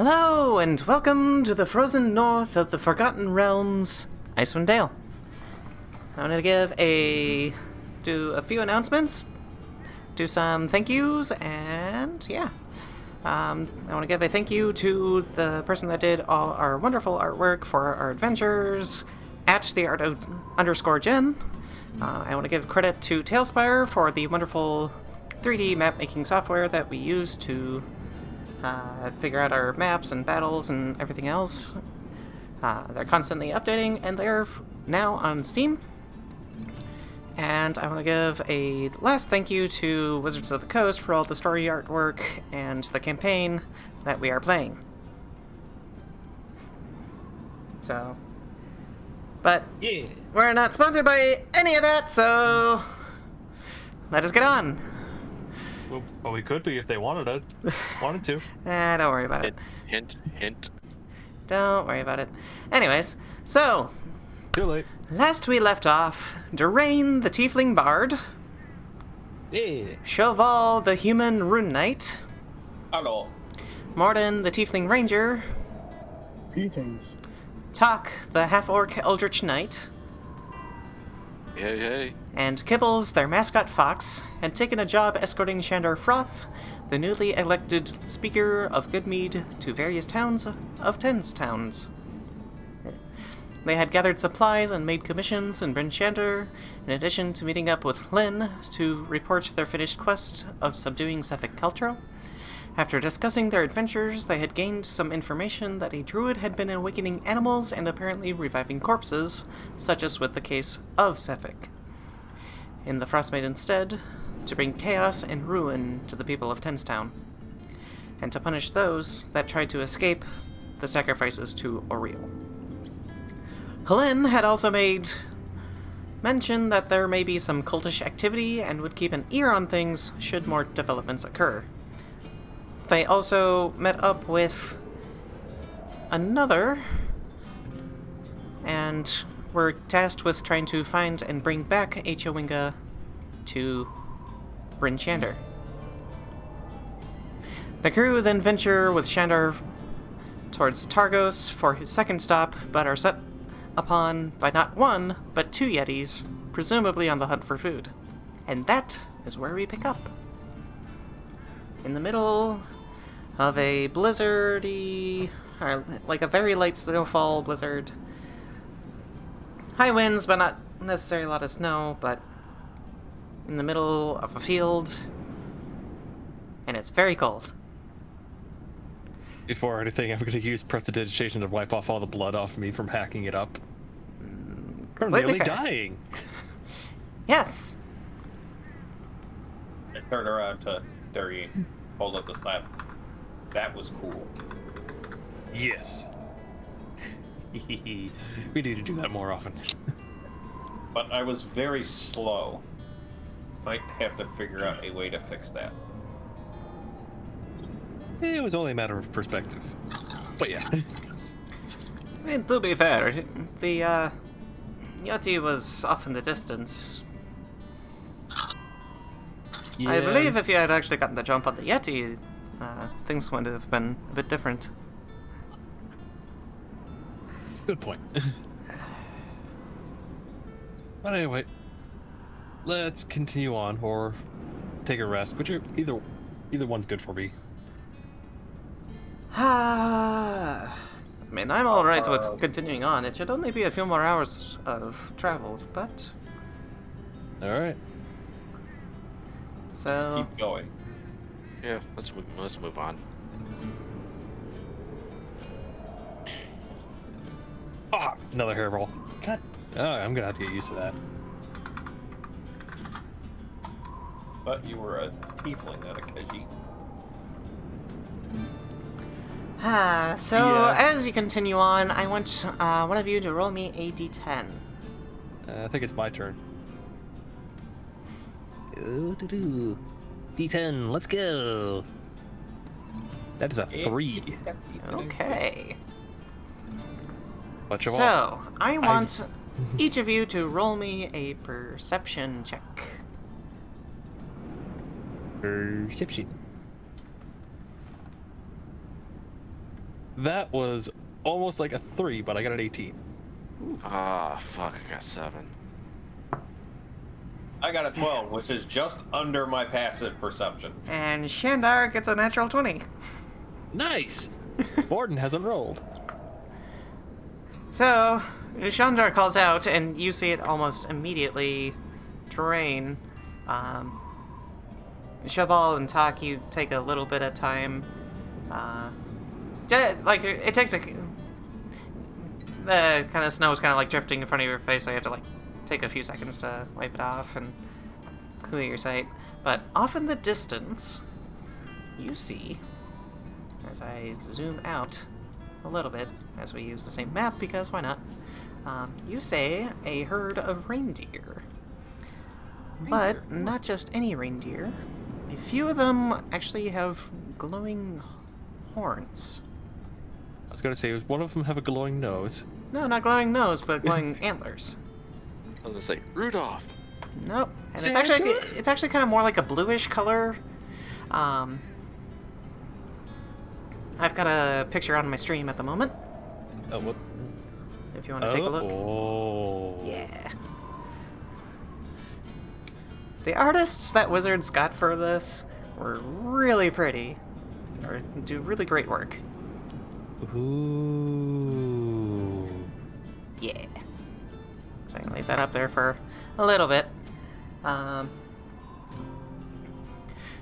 Hello, and welcome to the frozen north of the Forgotten Realms, Icewind Dale. I'm going to do a few announcements, do some thank yous, and yeah. I want to give a thank you to the person that did all our wonderful artwork for our adventures, at the art_Jen. I want to give credit to Tailspire for the wonderful 3D map-making software that we use to figure out our maps and battles and everything else. They're constantly updating, and they're now on Steam. And I want to give a last thank you to Wizards of the Coast for all the story artwork and the campaign that we are playing. So, but yeah, we're not sponsored by any of that, so let us get on. Well, we could be if they wanted to. Don't worry about it. Hint. Don't worry about it. Anyways, so Too late. Last we left off, Dearaen the Tiefling Bard, Sho Val the Human Rune Knight, Hello. Mordin the Tiefling Ranger, Greetings. Tok the Half-Orc Eldritch Knight, Hey. and Kibbles, their mascot fox, had taken a job escorting Shandar Froth, the newly elected Speaker of Good Mead, to various towns of Ten's towns. They had gathered supplies and made commissions in Bryn Shander, in addition to meeting up with Lyn to report their finished quest of subduing Sefik Keltro. After discussing their adventures, they had gained some information that a druid had been awakening animals and apparently reviving corpses, such as with the case of Sefik, in the Frostmaiden's stead, to bring chaos and ruin to the people of Tenstown, and to punish those that tried to escape the sacrifices to Oriel. Lyn had also made mention that there may be some cultish activity and would keep an ear on things should more developments occur. They also met up with another and were tasked with trying to find and bring back Achowinga to Bryn Shander. The crew then venture with Shandar towards Targos for his second stop, but are set upon by not one, but two Yetis, presumably on the hunt for food. And that is where we pick up. In the middle of a blizzardy, or like a very light snowfall blizzard. High winds, but not necessarily a lot of snow, but in the middle of a field, and it's very cold. Before anything, I'm going to use prestidigitation to wipe off all the blood off me from hacking it up. I'm nearly dying. Yes. I turned around to Dearaen, hold up the slab. That was cool. Yes. We need to do that more often. But I was very slow. Might have to figure out a way to fix that. It was only a matter of perspective. But yeah. I mean, to be fair, the Yeti was off in the distance. Yeah. I believe if you had actually gotten the jump on the Yeti, things would have been a bit different. Good point. But anyway, let's continue on or take a rest. Either one's good for me. I mean, I'm alright with continuing on. It should only be a few more hours of travel, but... Alright. So... Keep going. Yeah, let's move on. Ah, another hairball. God. Oh, I'm gonna have to get used to that. But you were a tiefling, not a Khajiit. As you continue on, I want one of you to roll me a d10. I think it's my turn. D10, let's go. That is a 3. Okay. Much of all. So, I want each of you to roll me a perception check. Perception. That was almost like a 3, but I got an 18. Ah, fuck, I got 7. I got a 12, which is just under my passive perception. And Shandar gets a natural 20. Nice! Mordin hasn't rolled. So, Shandar calls out, and you see it almost immediately drain. Sho Val and Tok, you take a little bit of time. Like, it takes a... The kind of snow is kind of like drifting in front of your face, so you have to, like, take a few seconds to wipe it off and clear your sight. But off in the distance, you see, as I zoom out a little bit, as we use the same map, because why not, you say a herd of reindeer. But not just any reindeer. A few of them actually have glowing horns. I was gonna say, does one of them have a glowing nose? No, not glowing nose, but glowing antlers. I was gonna say, Rudolph! Nope. And it's actually kind of more like a bluish color. I've got a picture on my stream at the moment, Oh, what? if you want to take a look. Oh. Yeah. The artists that Wizards got for this were really pretty. Or do really great work. Ooh. Yeah. So I can leave that up there for a little bit.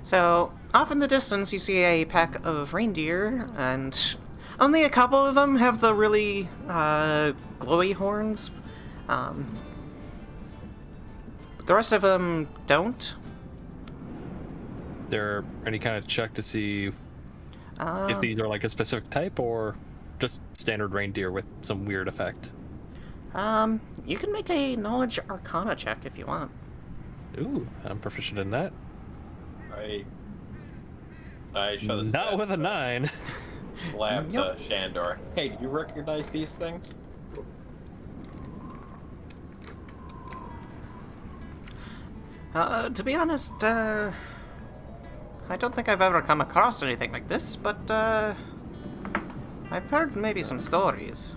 So, off in the distance, you see a pack of reindeer, and only a couple of them have the really glowy horns. The rest of them don't. There any kind of check to see if these are like a specific type or just standard reindeer with some weird effect? You can make a knowledge arcana check if you want. Ooh, I'm proficient in that. I show this Not with a 9. slab to Shandor. Hey, do you recognize these things? To be honest, I don't think I've ever come across anything like this, but, I've heard maybe some stories.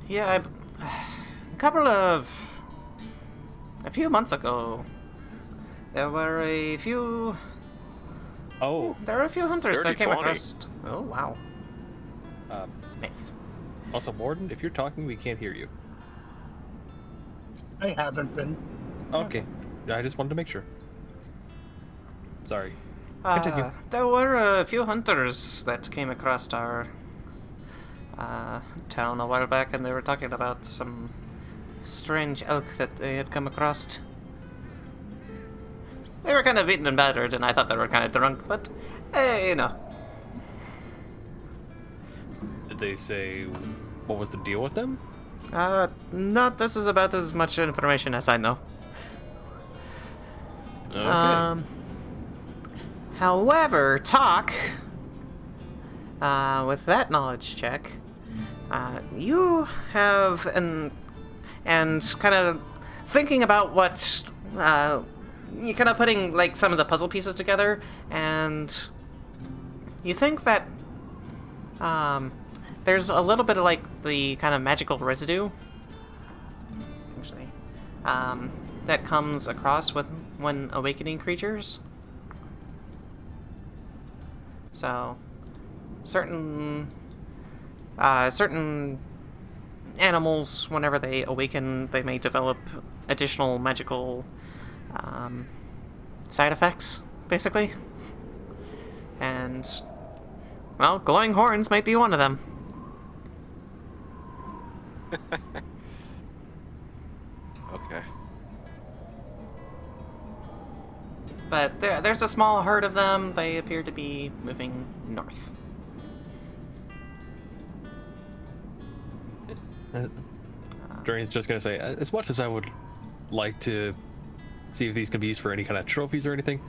Yeah, a few months ago, there were a few hunters that came 30-20. across... Oh, wow. Um, Nice. Also, Mordin, if you're talking, we can't hear you. I haven't been. Okay. I just wanted to make sure. Sorry. Continue. There were a few hunters that came across our town a while back, and they were talking about some strange elk that they had come across. They were kind of beaten and battered, and I thought they were kind of drunk, but, hey, you know. Did they say what was the deal with them? This is about as much information as I know. Okay. However, Tok, with that knowledge check, you have and kind of thinking about what, you kind of putting like some of the puzzle pieces together, and you think that, there's a little bit of like the kind of magical residue, actually, that comes across when awakening creatures. So, certain animals, whenever they awaken, they may develop additional magical side effects, basically. And, well, glowing horns might be one of them. Okay. But there's a small herd of them. They appear to be moving north. Dearaen's just gonna say, as much as I would like to see if these can be used for any kind of trophies or anything,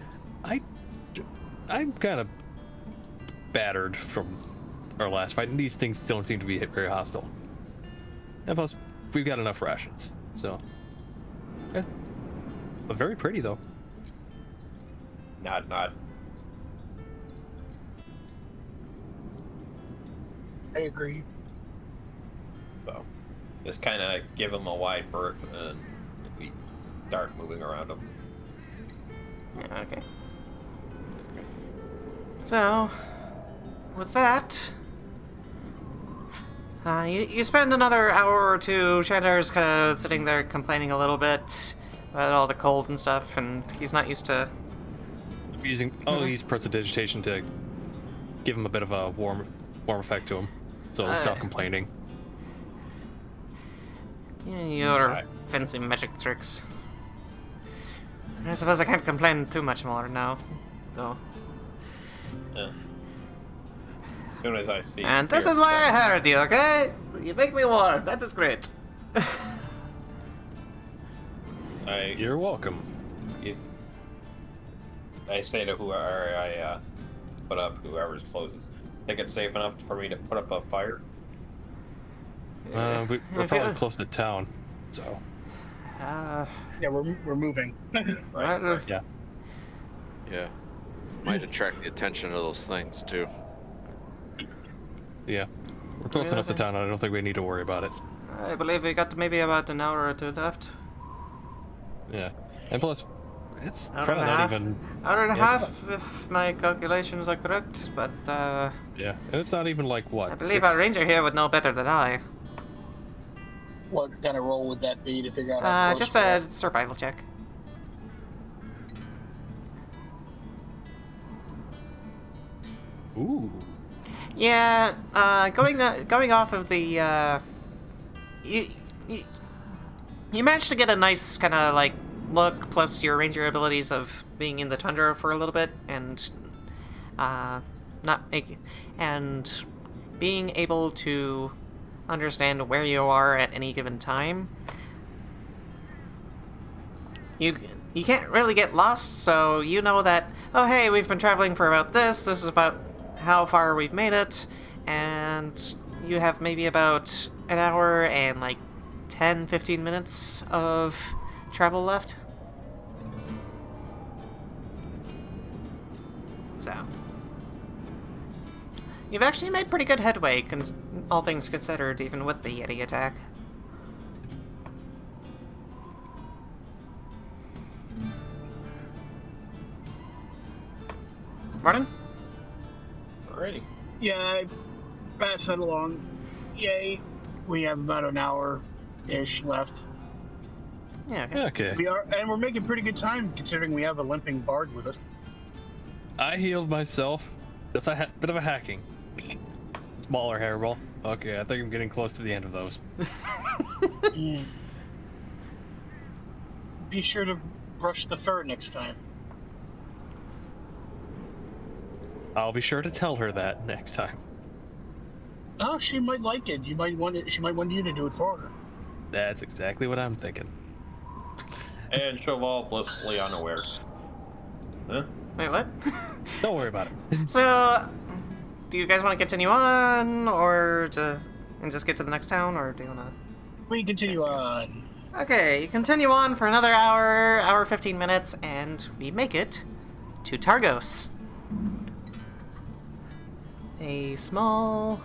I'm kind of battered from our last fight, and these things don't seem to be very hostile. And plus, we've got enough rations, so. Yeah. But very pretty, though. Nod. I agree. So, just kind of give them a wide berth and we start moving around them. Yeah, okay. So, with that, you spend another hour or two. Shandar's kind of sitting there complaining a little bit about all the cold and stuff, and he's not used to... I'll use prestidigitation to give him a bit of a warm effect to him, so he'll stop complaining. Yeah, your fancy magic tricks. I suppose I can't complain too much more now, though. Yeah. As soon as I see. And this is why I hired you, okay? You make me warm. That is great. You're welcome. I say to whoever I put up, whoever's closest, think it's safe enough for me to put up a fire? We're probably close to town, so. Yeah, we're moving. Right. Yeah. Yeah. Might attract the attention of those things, too. Yeah. We're close enough to town, I don't think we need to worry about it. I believe we got maybe about an hour or two left. Yeah. And plus, it's Hour probably and a not half. even... Hour and a half, if my calculations are correct, but Yeah, and it's not even like, what, I believe our ranger here would know better than I. What kind of roll would that be to figure out how close Just we a are? survival check. Ooh. Yeah, going off of the, you managed to get a nice kind of like look, plus your ranger abilities of being in the tundra for a little bit, and and being able to understand where you are at any given time. You can't really get lost, so you know that, oh hey, we've been traveling for about this is about how far we've made it, and you have maybe about an hour and like 10-15 minutes of travel left. So you've actually made pretty good headway, all things considered, even with the Yeti attack. Mordin? Alrighty. Yeah, I pass that along. Yay. We have about an hour-ish left. Yeah, okay. Okay. We're making pretty good time considering we have a limping bard with us. I healed myself. Just a bit of a hacking. Smaller hairball. Okay, I think I'm getting close to the end of those. Be sure to brush the fur next time. I'll be sure to tell her that next time. Oh, she might like it. She might want you to do it for her. That's exactly what I'm thinking. And Sho Val blissfully unaware. Huh? Wait, what? Don't worry about it. So, do you guys want to continue on, or just get to the next town, or do you want to... We continue on. Okay, you continue on for another hour 15 minutes, and we make it to Targos. A small...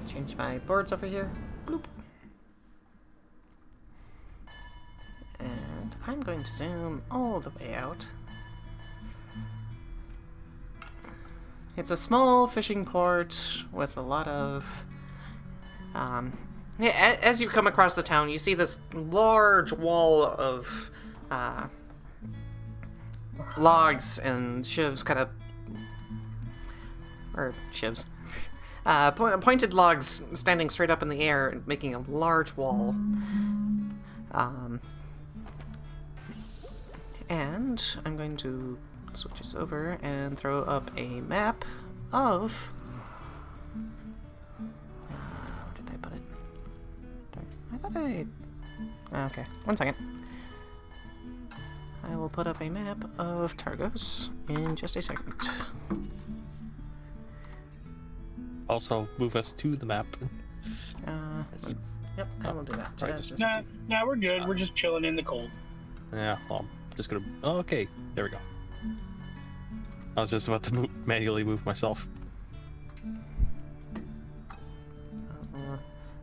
Change my boards over here. Bloop. And I'm going to zoom all the way out. It's a small fishing port with a lot of... yeah, as you come across the town, you see this large wall of logs and shivs kind of... Or shivs. Pointed logs standing straight up in the air and making a large wall. And I'm going to switch this over and throw up a map of... where did I put it? I thought I... Okay, one second. I will put up a map of Targos in just a second. Also, move us to the map. Yep, I will do that. Right, Just Nah, we're good. We're just chilling in the cold. Yeah, well, I'm just gonna... Oh, okay, there we go. I was just about to manually move myself.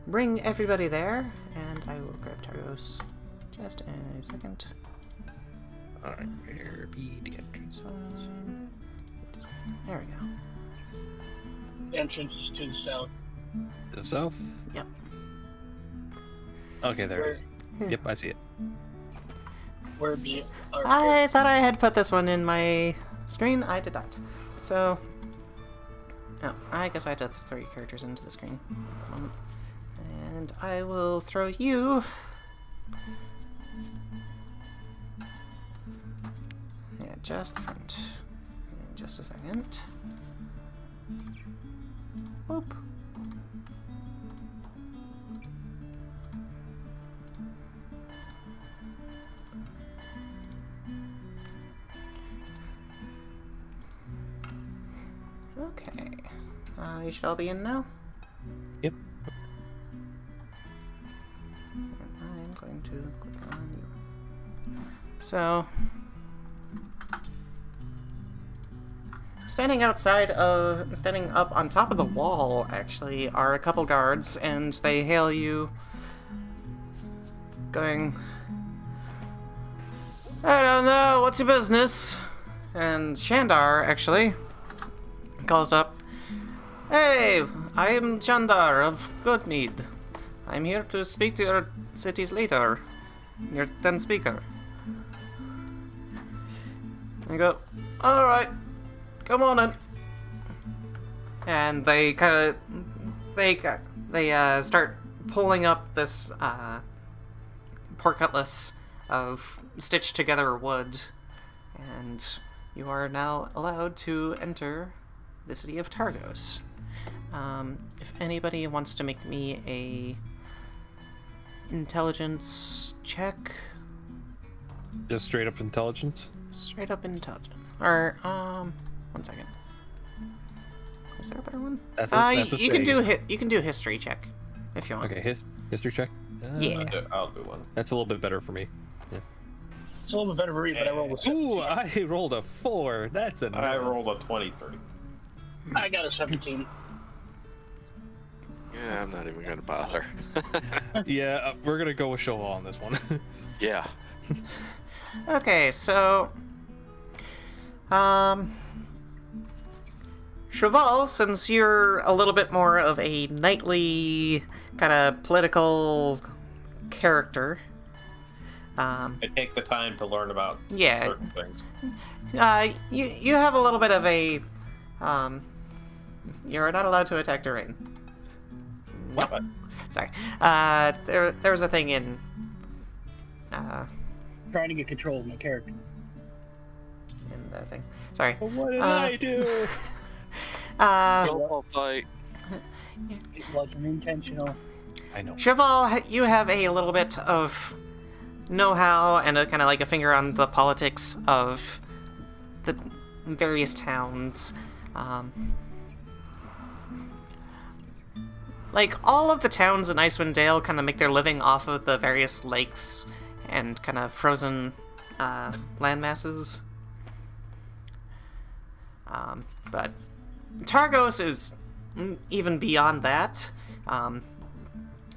bring everybody there, and I will grab Targos just in a second. Alright, where be the entrance? There we go. The entrance is to the south. To the south? Yep. Okay, there it is. Yep, I see it. Where be our I thought I had put this one in my screen. I did not. So, oh, I guess I had to throw your characters into the screen. And I will throw you. Yeah, just the front. In just a second. Whoop. Okay. You should all be in now. Yep. And I'm going to click on you. So, standing up on top of the wall, actually, are a couple guards, and they hail you, going, I don't know, what's your business? And Shandar, actually, calls up, Hey, I am Shandar of Good Mead. I'm here to speak to your city's leader, your townspeaker. I go, alright, come on in. And they start pulling up this portcullis of stitched together wood, and you are now allowed to enter the city of Targos. If anybody wants to make me a intelligence check. Just straight up intelligence? Straight up intelligence. Or, 1 second. Is there a better one? That's a you can do history check if you want. Okay, history check? Yeah. I'll do one. That's a little bit better for me. Yeah. It's a little bit better for me, but I rolled a 17. Ooh, I rolled a 4. That's a I rolled a 23. I got a 17. Yeah, I'm not even gonna bother. Yeah, we're gonna go with Sho Val on this one. Yeah. Okay, so Sho Val, since you're a little bit more of a knightly kind of political character, I take the time to learn about certain things. you have a little bit of a you're not allowed to attack Dearaen. What? Sorry. There was a thing in Trying to get control of my character. in the thing. Sorry. What did I do? Don't fight. It wasn't intentional. I know. Sho Val, you have a little bit of know-how and a kind of like a finger on the politics of the various towns. Like, all of the towns in Icewind Dale kind of make their living off of the various lakes and kind of frozen land masses. But Targos is even beyond that.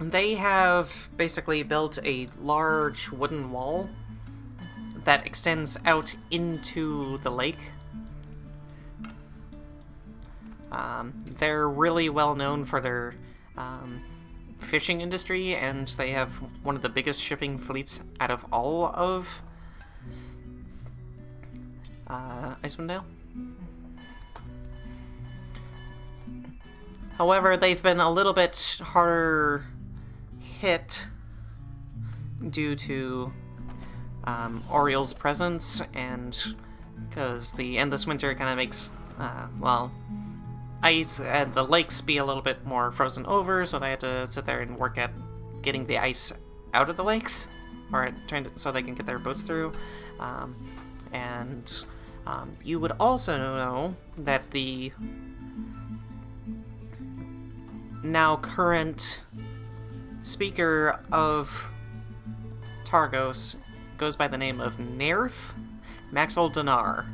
They have basically built a large wooden wall that extends out into the lake. They're really well known for their fishing industry, and they have one of the biggest shipping fleets out of all of Icewind Dale. However, they've been a little bit harder hit due to Oriel's presence, and because the endless winter kind of makes, ice and the lakes be a little bit more frozen over, so they had to sit there and work at getting the ice out of the lakes, or so they can get their boats through. You would also know that the now current speaker of Targos goes by the name of Naerth Maxwell Dinar.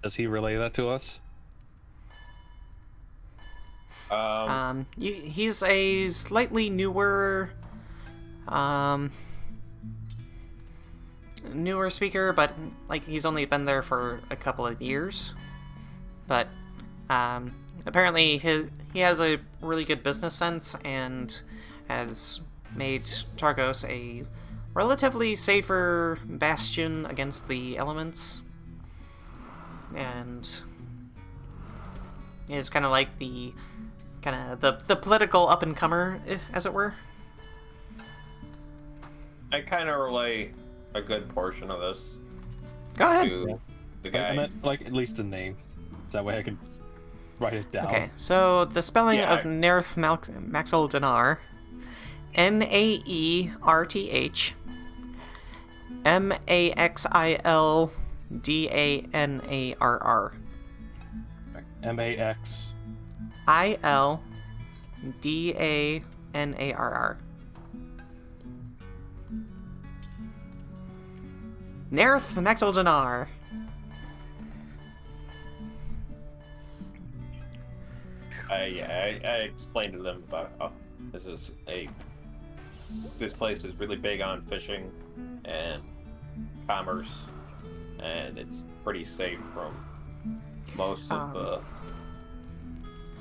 Does he relay that to us? He's a slightly newer speaker, but like he's only been there for a couple of years. But apparently he has a really good business sense and has made Targos a relatively safer bastion against the elements, and is kind of like the political up and comer, as it were. I kind of relay a good portion of this Go ahead. to the I guy. meant, like, at least the name. So that way I can write it down. Okay, so the spelling Yeah. of Nerth Maxil Dinar, Naerth Maxildanarr. M-A-X. Ildanarr. Nerth Maxil Dinar. I explained to them about how this place is really big on fishing and commerce, and it's pretty safe from most of the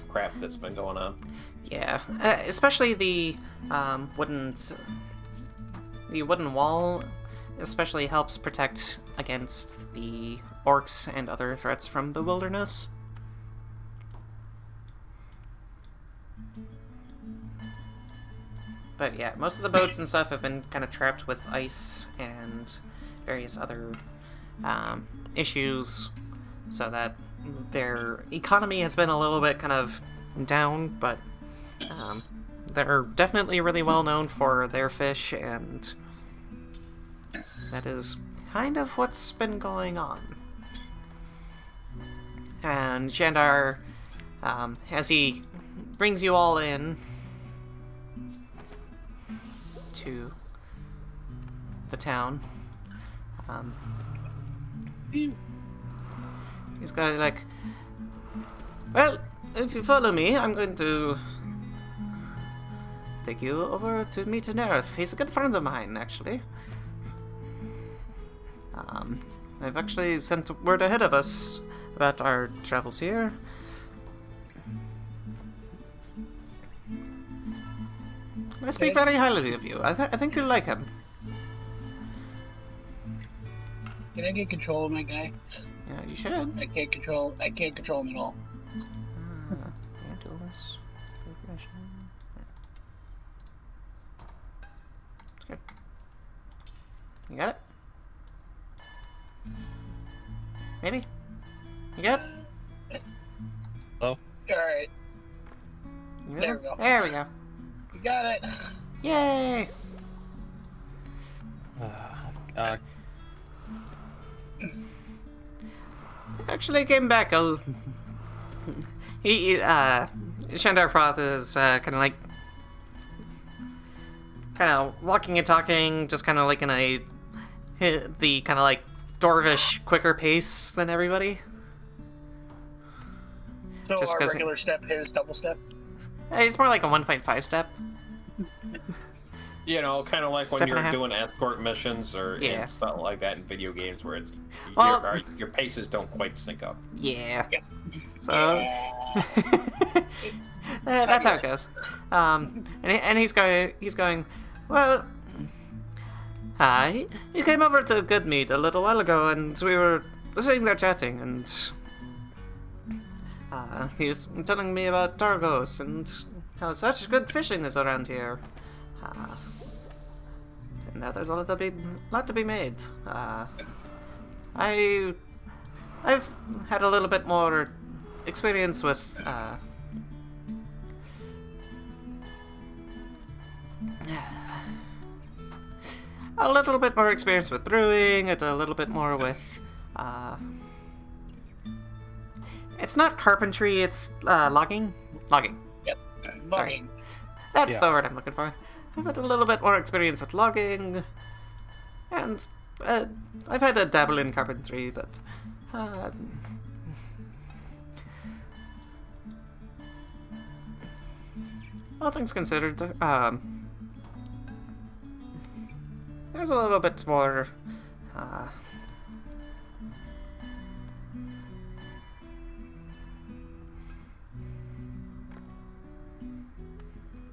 crap that's been going on. Yeah, especially the wooden wall especially helps protect against the orcs and other threats from the wilderness. But yeah, most of the boats and stuff have been kind of trapped with ice and various other issues, so that their economy has been a little bit kind of down, but they're definitely really well known for their fish, and that is kind of what's been going on. And Shandar, as he brings you all in to the town, he's going like, well, if you follow me, I'm going to take you over to meet Nerth. He's a good friend of mine, actually. I've actually sent word ahead of us about our travels here. I speak very highly of you. I think you'll like him. Can I get control of my guy? Yeah, you should. I can't control him at all. Tools. Progression. It's good. You got it? Maybe? You got it? Oh. Alright, You There we go. There we go. you got it. Yay! Actually came back Shandar Froth is kind of walking and talking, just kind of like in the kind of like dwarvish quicker pace than everybody. So Just our 'cause regular step, his double step. It's more like a 1.5 step. You know, kind of like when Step and a you're half. doing escort missions or Yeah. and something like that in video games where it's Well- your paces don't quite sync up. Yeah. Yeah. So Yeah. that's how it goes. And he's going. Well, he came over to Good Mead a little while ago, and we were sitting there chatting, and he was telling me about Targos and how such good fishing is around here. And that there's a lot to be made. I've had a little bit more experience with a little bit more experience with brewing, and a little bit more with it's not carpentry, it's logging. Yep. Sorry. Logging. That's Yeah. the word I'm looking for. I've had a little bit more experience with logging, and I've had a dabble in carpentry, but all things considered, there's a little bit more,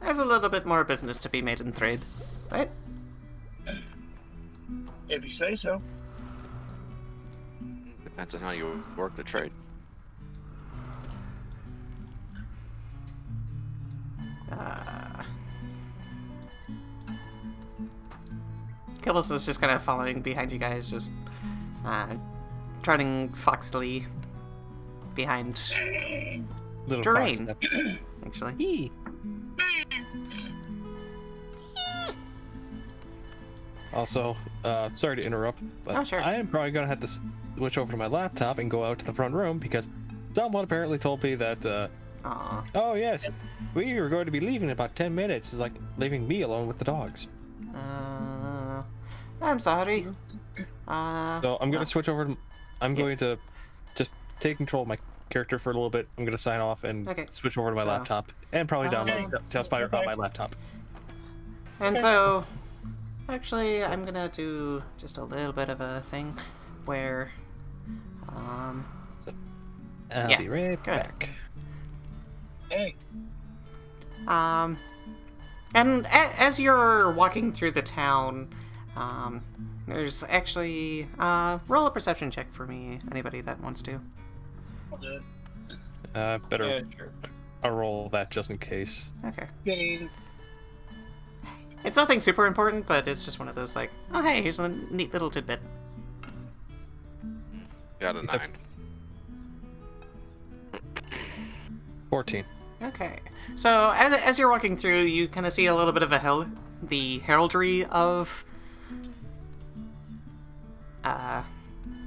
there's a little bit more business to be made in trade, right? If you say so. Depends on how you work the trade. Kibbles is just kind of following behind you guys, just trotting foxily behind Little Dearaen, fox. actually. Also, sorry to interrupt, but Oh, sure. I am probably gonna have to switch over to my laptop and go out to the front room because someone apparently told me that, Aw. oh yes, we are going to be leaving in about 10 minutes. It's like leaving me alone with the dogs. I'm sorry. So I'm gonna switch over. I'm going to just take control of my character for a little bit. I'm gonna sign off and Okay. switch over to my So, laptop and probably download Tailspire on my laptop. And so, actually, I'm gonna do just a little bit of a thing where, I'll Yeah, be right go ahead. back. Hey, and as you're walking through the town, there's actually, roll a perception check for me, anybody that wants to. I'll do it. Better Yeah, sure. I'll roll that just in case. Okay. Getting It's nothing super important, but it's just one of those, like, oh hey, here's a neat little tidbit. Got a It's a- 9. 14. Okay. So, as you're walking through, you kind of see a little bit of the heraldry of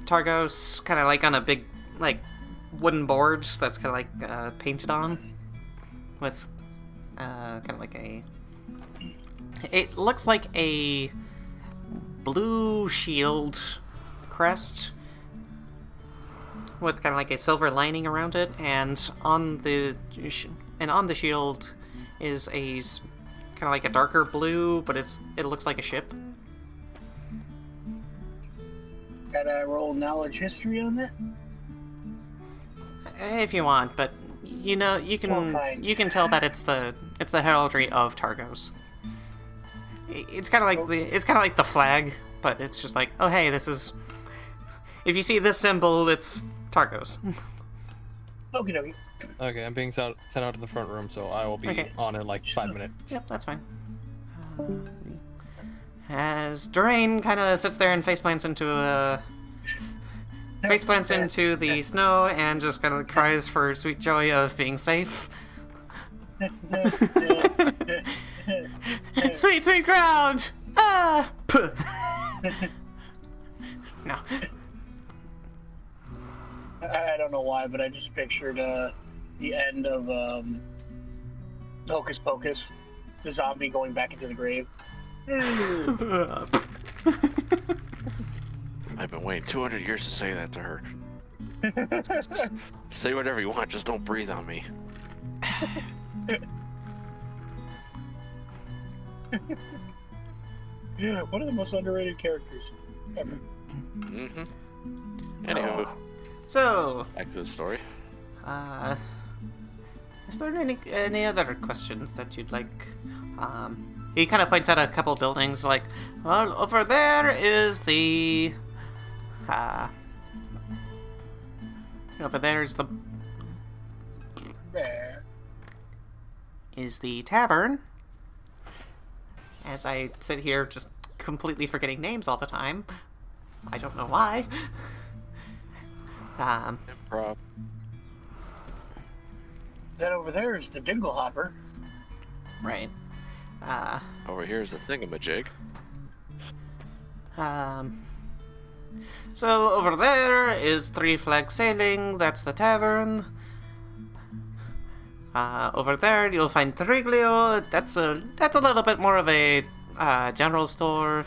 Targos, kind of like on a big, like, wooden board that's kind of like painted on with kind of like a... It looks like a blue shield crest with kind of like a silver lining around it, and on the shield is a kind of like a darker blue, but it looks like a ship. gotta roll knowledge history on that. If you want, but you know you Well, fine. can tell that it's the heraldry of Targos. It's kind of like the flag, but it's just like, oh hey, this is, if you see this symbol, it's Targos. Okie dokie. Okay, I'm being sent out to the front room, so I will be Okay. on in like 5 minutes. Yep, that's fine. As Dearaen kind of sits there and faceplants into the snow and just kind of cries for sweet joy of being safe. Sweet, sweet ground! Ah! Puh. No. I don't know why, but I just pictured the end of Hocus Pocus, the zombie going back into the grave. I've been waiting 200 years to say that to her. Say whatever you want, just don't breathe on me. Yeah, one of the most underrated characters ever. Mm-hmm. Anywho, So, back to the story. is there any other questions that you'd like? He kind of points out a couple buildings, like, well, over there is the, over there is the tavern. As I sit here just completely forgetting names all the time. I don't know why. Improv. That over there is the Dinglehopper. Right. Over here is the thingamajig. So over there is Three Flag Sailing, that's the tavern. Over there you'll find Triglio, that's a little bit more of a general store.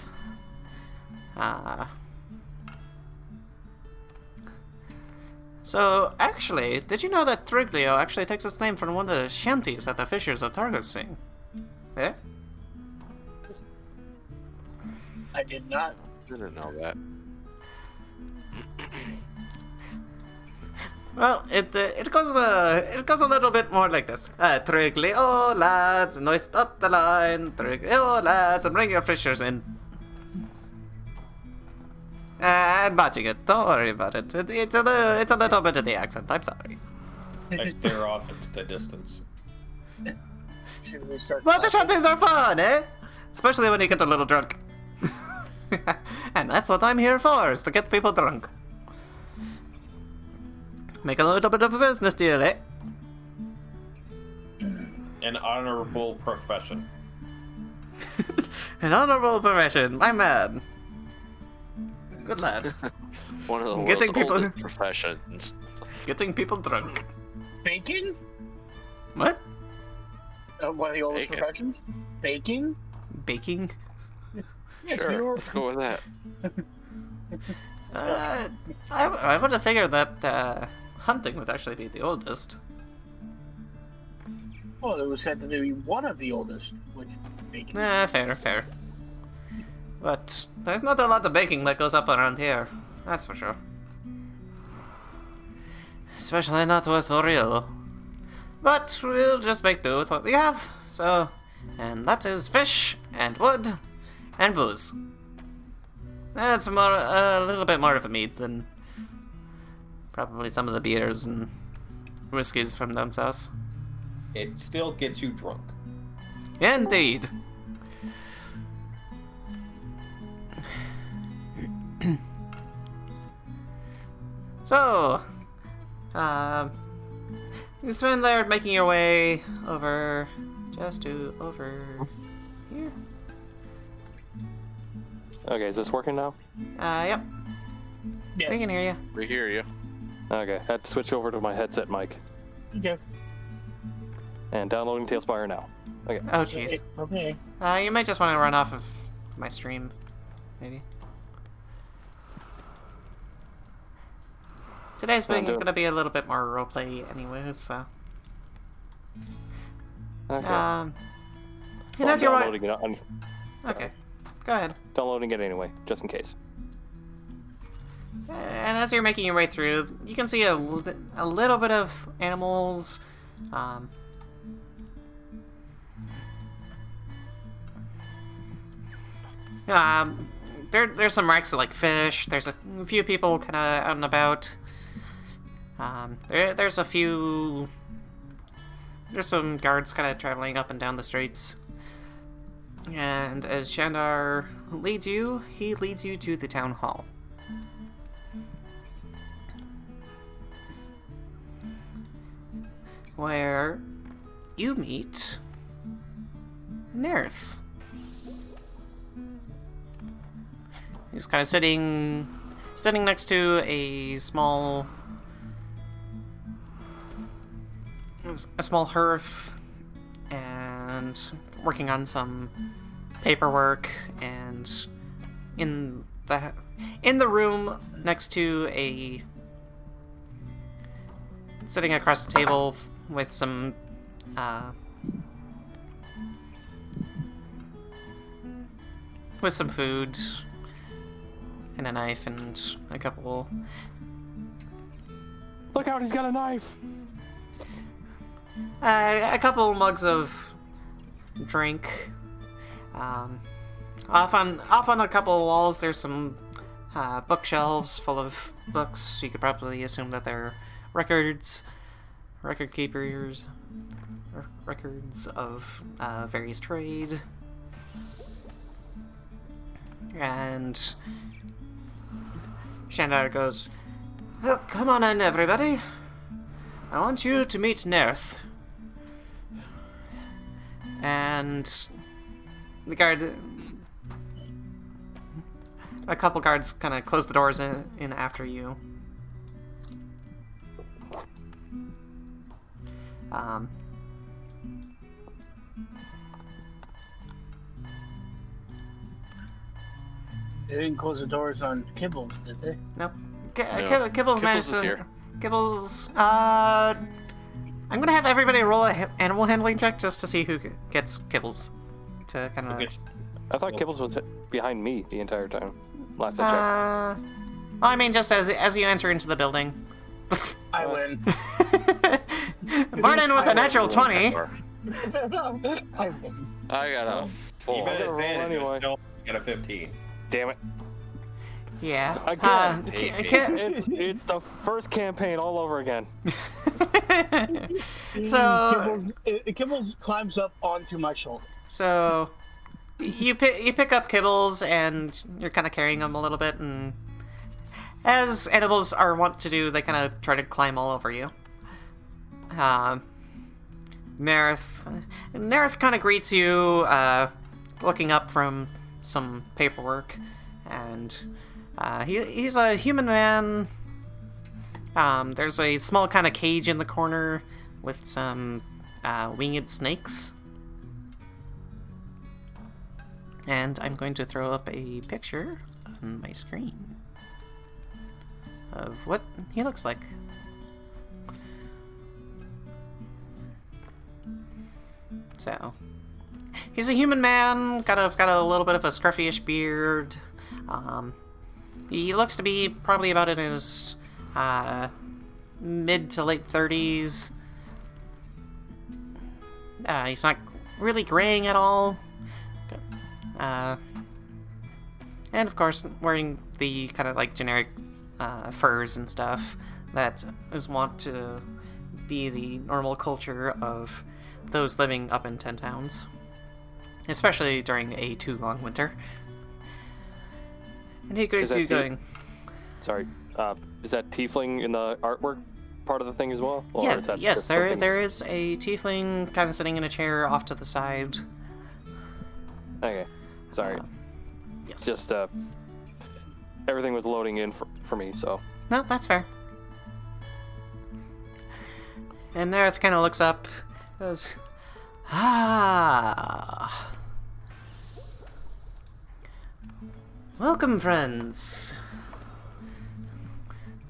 So, actually, did you know that Triglio actually takes its name from one of the shanties that the fishers of Targos sing? Eh? I did not. I didn't know that. Well, it goes a little bit more like this. Triglio lads, hoist up the line. Triglio lads, and bring your fishers in. I'm botching it. Don't worry about it. It's a little bit of the accent. I'm sorry. I stare off into the distance. Should we start? Well, the clapping? shanties are fun, eh? Especially when you get a little drunk. And that's what I'm here for, is to get people drunk. Make a little bit of a business deal, eh? An honorable profession. An honorable profession, my man. Good lad. One of the Getting world's people- oldest professions. Getting people drunk. Baking? What? One of the oldest Bacon. professions? Baking? Baking? Yes, Sure, you're- let's go with that. I would have figured that hunting would actually be the oldest. Well, it was said to be one of the oldest, which baking. Fair. But there's not a lot of baking that goes up around here. That's for sure. Especially not with Oriel. But we'll just make do with what we have. So, and that is fish, and wood, and booze. That's more, a little bit more of a meat than probably some of the beers and whiskeys from down south. It still gets you drunk. Indeed. So, you spend there making your way over, over here. Okay, is this working now? Yep, Yeah. we can hear you. We hear you. Okay, I had to switch over to my headset mic. Okay. And downloading Tailspire now. Okay. Oh, jeez. Okay. You might just want to run off of my stream, maybe. Today's Will being do. gonna be a little bit more roleplay, anyways. So, Okay. and Well, as I'm you're downloading it. I'm okay, go ahead. downloading it anyway, just in case. And as you're making your way through, you can see a little bit of animals. There's some wrecks of like fish. There's a few people kind of out and about. There's some guards kind of traveling up and down the streets. And as Shandar leads you, he leads you to the town hall. Where you meet Nerth. He's kind of sitting next to a small hearth and working on some paperwork, and in the room next to sitting across the table with some food and a knife and a couple Look out, he's got a knife! mugs of drink. Off on a couple of walls, there's some bookshelves full of books. You could probably assume that they're record keepers, records of various trade. And Shandar goes, "Oh, come on in, everybody. I want you to meet Nerth." And the guard, a couple guards kind of close the doors in after you. They didn't close the doors on Kibbles, did they? Nope. No. Kibbles managed is to here. Kibbles, I'm gonna have everybody roll an animal handling check just to see who gets Kibbles. To kind of. I thought Kibbles was behind me the entire time. Last I checked. Well, I mean, just as you enter into the building. I win. Mordin with a natural 20. I win. I got a 4. Even gonna roll advantage, anyway. still get a 15. Damn it. Yeah. Again. Ki- It's the first campaign all over again. So Kibbles climbs up onto my shoulder. So you pick up Kibbles and you're kind of carrying him a little bit, and as animals are wont to do, they kind of try to climb all over you. Nerith kind of greets you, looking up from some paperwork, and he's a human man. There's a small kind of cage in the corner with some winged snakes. And I'm going to throw up a picture on my screen of what he looks like. So, he's a human man, got a little bit of a scruffy-ish beard. He looks to be probably about in his mid to late 30s. He's not really graying at all. And of course, wearing the kind of like generic furs and stuff that is wont to be the normal culture of those living up in 10 towns, especially during a too long winter. And he greets you going, Sorry, is that tiefling in the artwork part of the thing as well? Or yeah, is that yes, just something- there is a tiefling kind of sitting in a chair off to the side. Okay, sorry. Yes. Just everything was loading in for me, so. No, that's fair. And Nerith kind of looks up, goes, "Ah. Welcome, friends.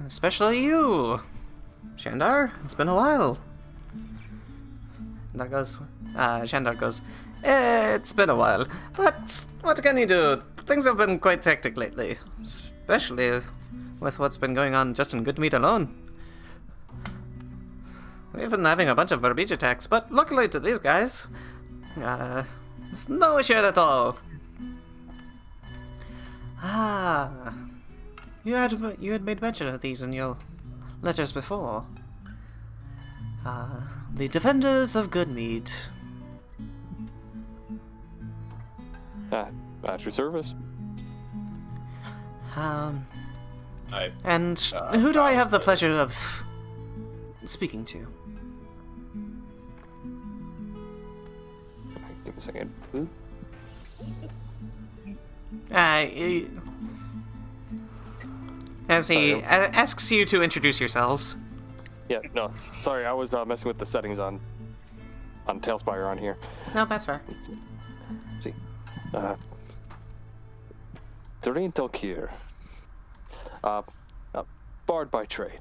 Especially you. Shandar, it's been a while." And that goes, Shandar goes, "It's been a while, but what can you do? Things have been quite hectic lately, especially with what's been going on just in Good Mead alone. We've been having a bunch of verbiage attacks, but luckily to these guys, it's no issue at all." Ah, you had made mention of these in your letters before. The Defenders of Good Mead. At your service. And who do I have the pleasure of speaking to? Give me a second. Ooh. As he Sorry. asks you to introduce yourselves. Yeah, no, sorry, I was messing with the settings on Tailspire on here. No, that's fair. Let's see. Dearaen Tul'kir. Bard by trade.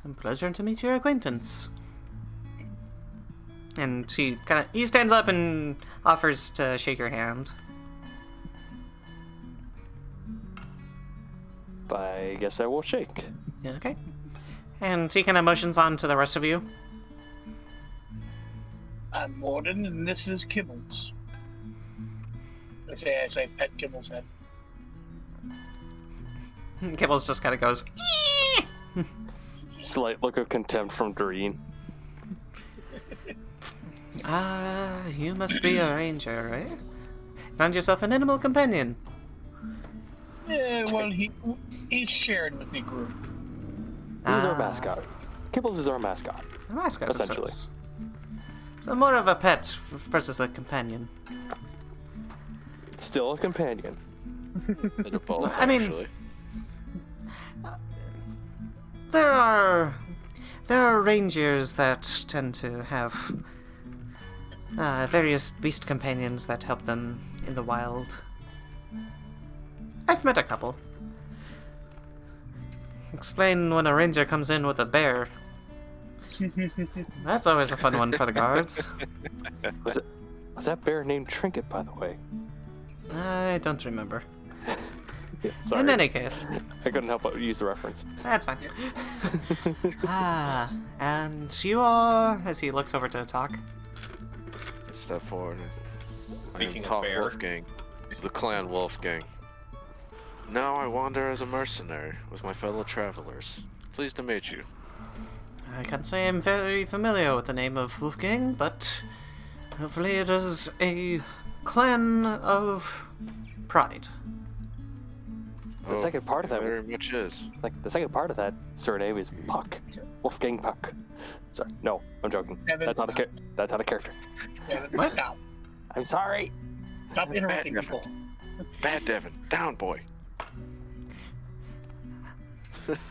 A pleasure to meet your acquaintance. And he stands up and offers to shake your hand. I guess I will shake. Yeah, okay. And he kind of motions on to the rest of you. I'm Mordin, and this is Kibbles. I say pet Kibbles' head. Kibbles just kind of goes, "Eh." Slight look of contempt from Dearaen. You must be a ranger, eh? Found yourself an animal companion. Yeah, well, he's shared with the group. He's our mascot. Kibbles is our mascot. A mascot, of Essentially. sorts. So more of a pet versus a companion. Still a companion. Bit of both, I mean- actually. There are rangers that tend to have various beast companions that help them in the wild. I've met a couple. explain when a ranger comes in with a bear. That's always a fun one for the guards. Was that bear named Trinket, by the way? I don't remember. Yeah, sorry. In any case. I couldn't help but use the reference. That's fine. And you are... As he looks over to Tok. Step forward. I am Speaking of Tok bear. Wolfgang, the clan Wolfgang. Now I wander as a mercenary with my fellow travelers. Pleased to meet you. I can't say I'm very familiar with the name of Wolfgang, but hopefully it is a clan of pride. The second part of that, very much is. like the second part of that surname is Puck, Wolfgang Puck. Sorry, no, I'm joking. Devin, That's not a that's not a character. Devin, What? stop. I'm sorry. Stop interrupting Bad people. Bad Devin, down boy.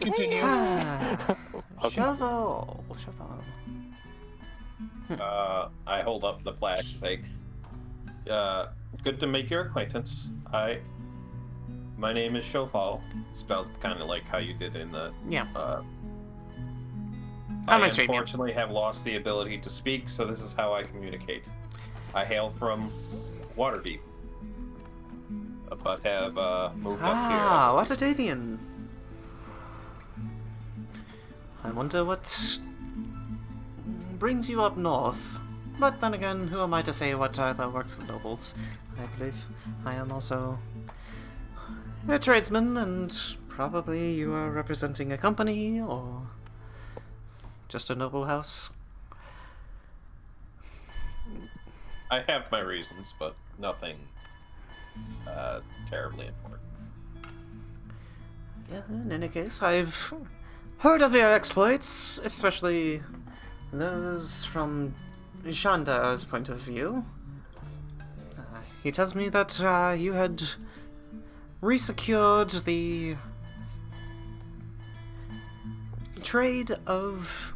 Continue. Shovel. I hold up the flash and say, good to make your acquaintance. My name is Sho Val, spelled kind of like how you did in the... Yeah. I my stream, yeah. unfortunately have lost the ability to speak, so this is how I communicate. I hail from Waterdeep, but have moved up here. What a Devian. I wonder what brings you up north. But then again, who am I to say what either works for nobles? I believe I am also a tradesman, and probably you are representing a company or just a noble house. I have my reasons, but nothing terribly important. Yeah, in any case, I've heard of your exploits, especially those from Shandar's point of view. He tells me that you had resecured the trade of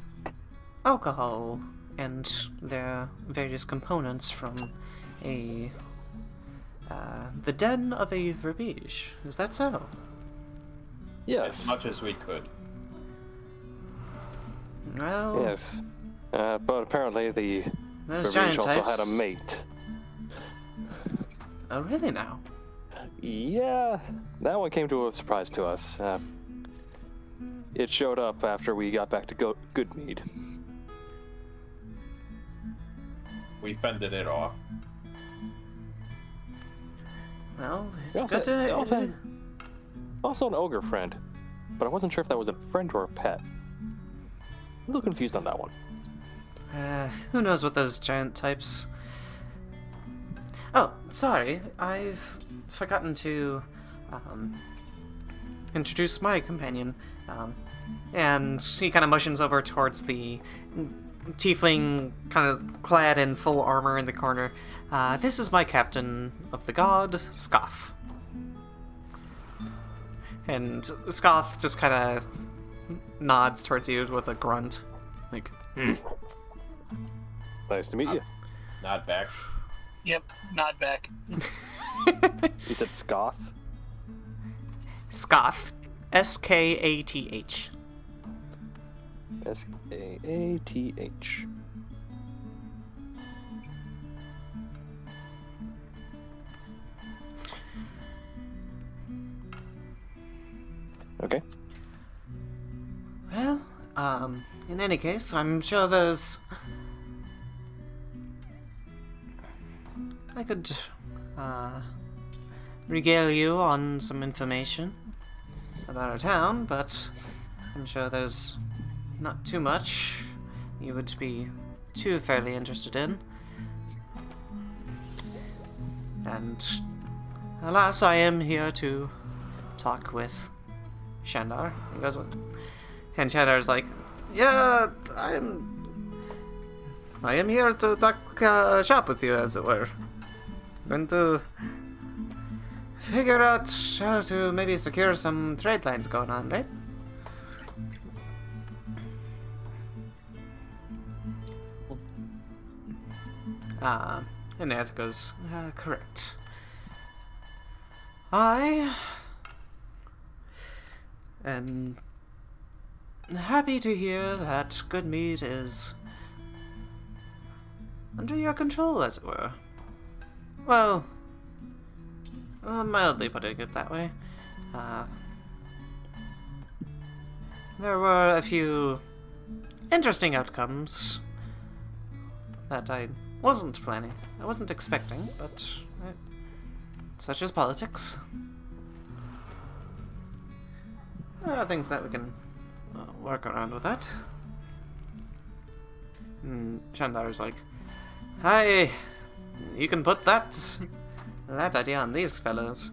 alcohol and their various components from the den of a Verbiche. Is that so? Yes. As much as we could. Well, Yes. But apparently the those Verbiche giant also types. had a mate. Oh, really now? Yeah, that one came to a surprise to us. It showed up after we got back to Good Mead. We fended it off. Well, it's We also- good to... we also an ogre friend, but I wasn't sure if that was a friend or a pet. A little confused on that one. Who knows what those giant types... Oh, sorry, I've forgotten to introduce my companion. And he kind of motions over towards the tiefling kind of clad in full armor in the corner. This is my captain of the god, Scoff. And Scoff just kind of nods towards you with a grunt. Like, Nice to meet you. Not back. Yep, nod back. You said scoff? Scoff. S-K-A-T-H. S-A-A-T-H. Okay. Well, in any case, I'm sure there's... I could, regale you on some information about our town, but I'm sure there's not too much you would be too fairly interested in. And alas, I am here to talk with Shandar. He goes, and Shandar's like, yeah, I am here to talk shop with you, as it were. Going to figure out how to maybe secure some trade lines going on, right? And Earth goes, correct. I am happy to hear that Good Mead is under your control, as it were. Well, mildly putting it that way. There were a few interesting outcomes that I wasn't planning. I wasn't expecting, but such as politics. There are things that we can work around with that. And Shandar's like, "Hi, you can put that idea on these fellows.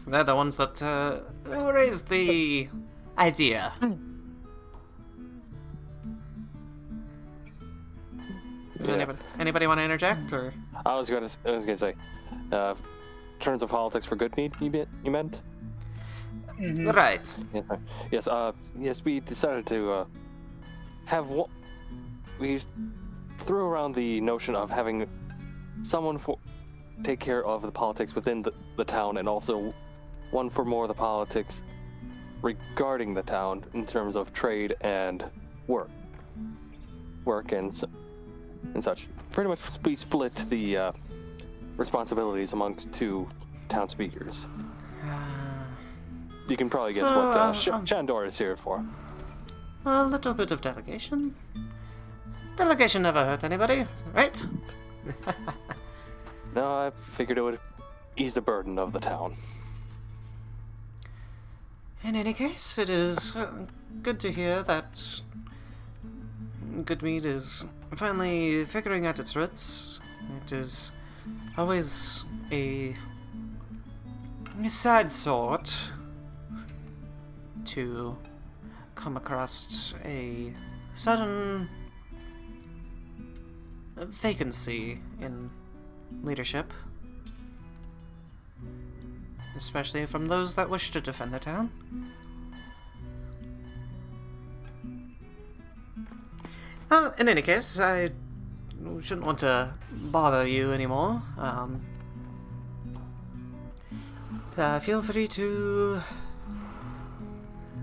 They're the ones that raised the idea." Does anybody want to interject, or? I was gonna say, terms of politics for Good Mead, you meant? Mm-hmm. Right. Yes. We decided to we threw around the notion of having someone take care of the politics within the town, and also one for more of the politics regarding the town in terms of trade and work and such. Pretty much we split the responsibilities amongst two town speakers. You can probably guess what Shandor is here for. A little bit of delegation. Delegation never hurt anybody, right? No, I figured it would ease the burden of the town. In any case, it is good to hear that Good Mead is finally figuring out its roots. It is always a sad sort to come across a sudden vacancy in leadership, especially from those that wish to defend the town. In any case, I shouldn't want to bother you anymore. Feel free to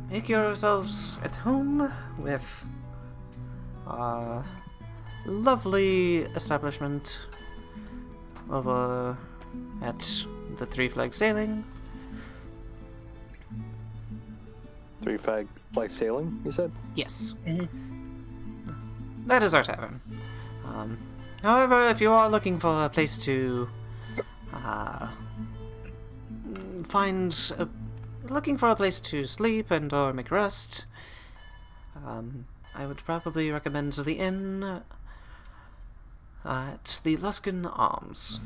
make yourselves at home with our lovely establishment over at the Three Flag Sailing. Three Flag Sailing, you said? Yes. Mm-hmm. That is our tavern. However, if you are looking for a place to looking for a place to sleep and or make rest, I would probably recommend the inn at the Luskin Arms.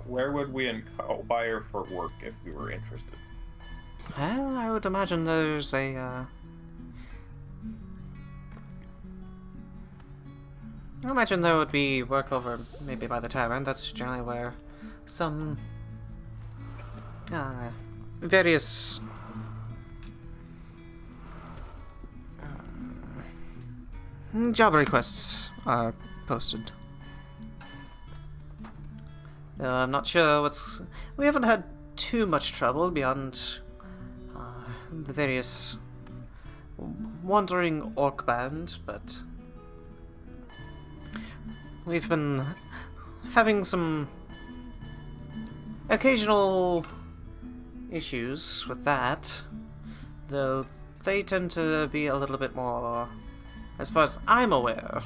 Where would we inquire for work if we were interested? Well, I would imagine there's a I imagine there would be work over maybe by the tavern. That's generally where some various job requests are posted. Though I'm not sure we haven't had too much trouble beyond the various wandering orc band, but we've been having some occasional issues with that, though they tend to be a little bit more, as far as I'm aware,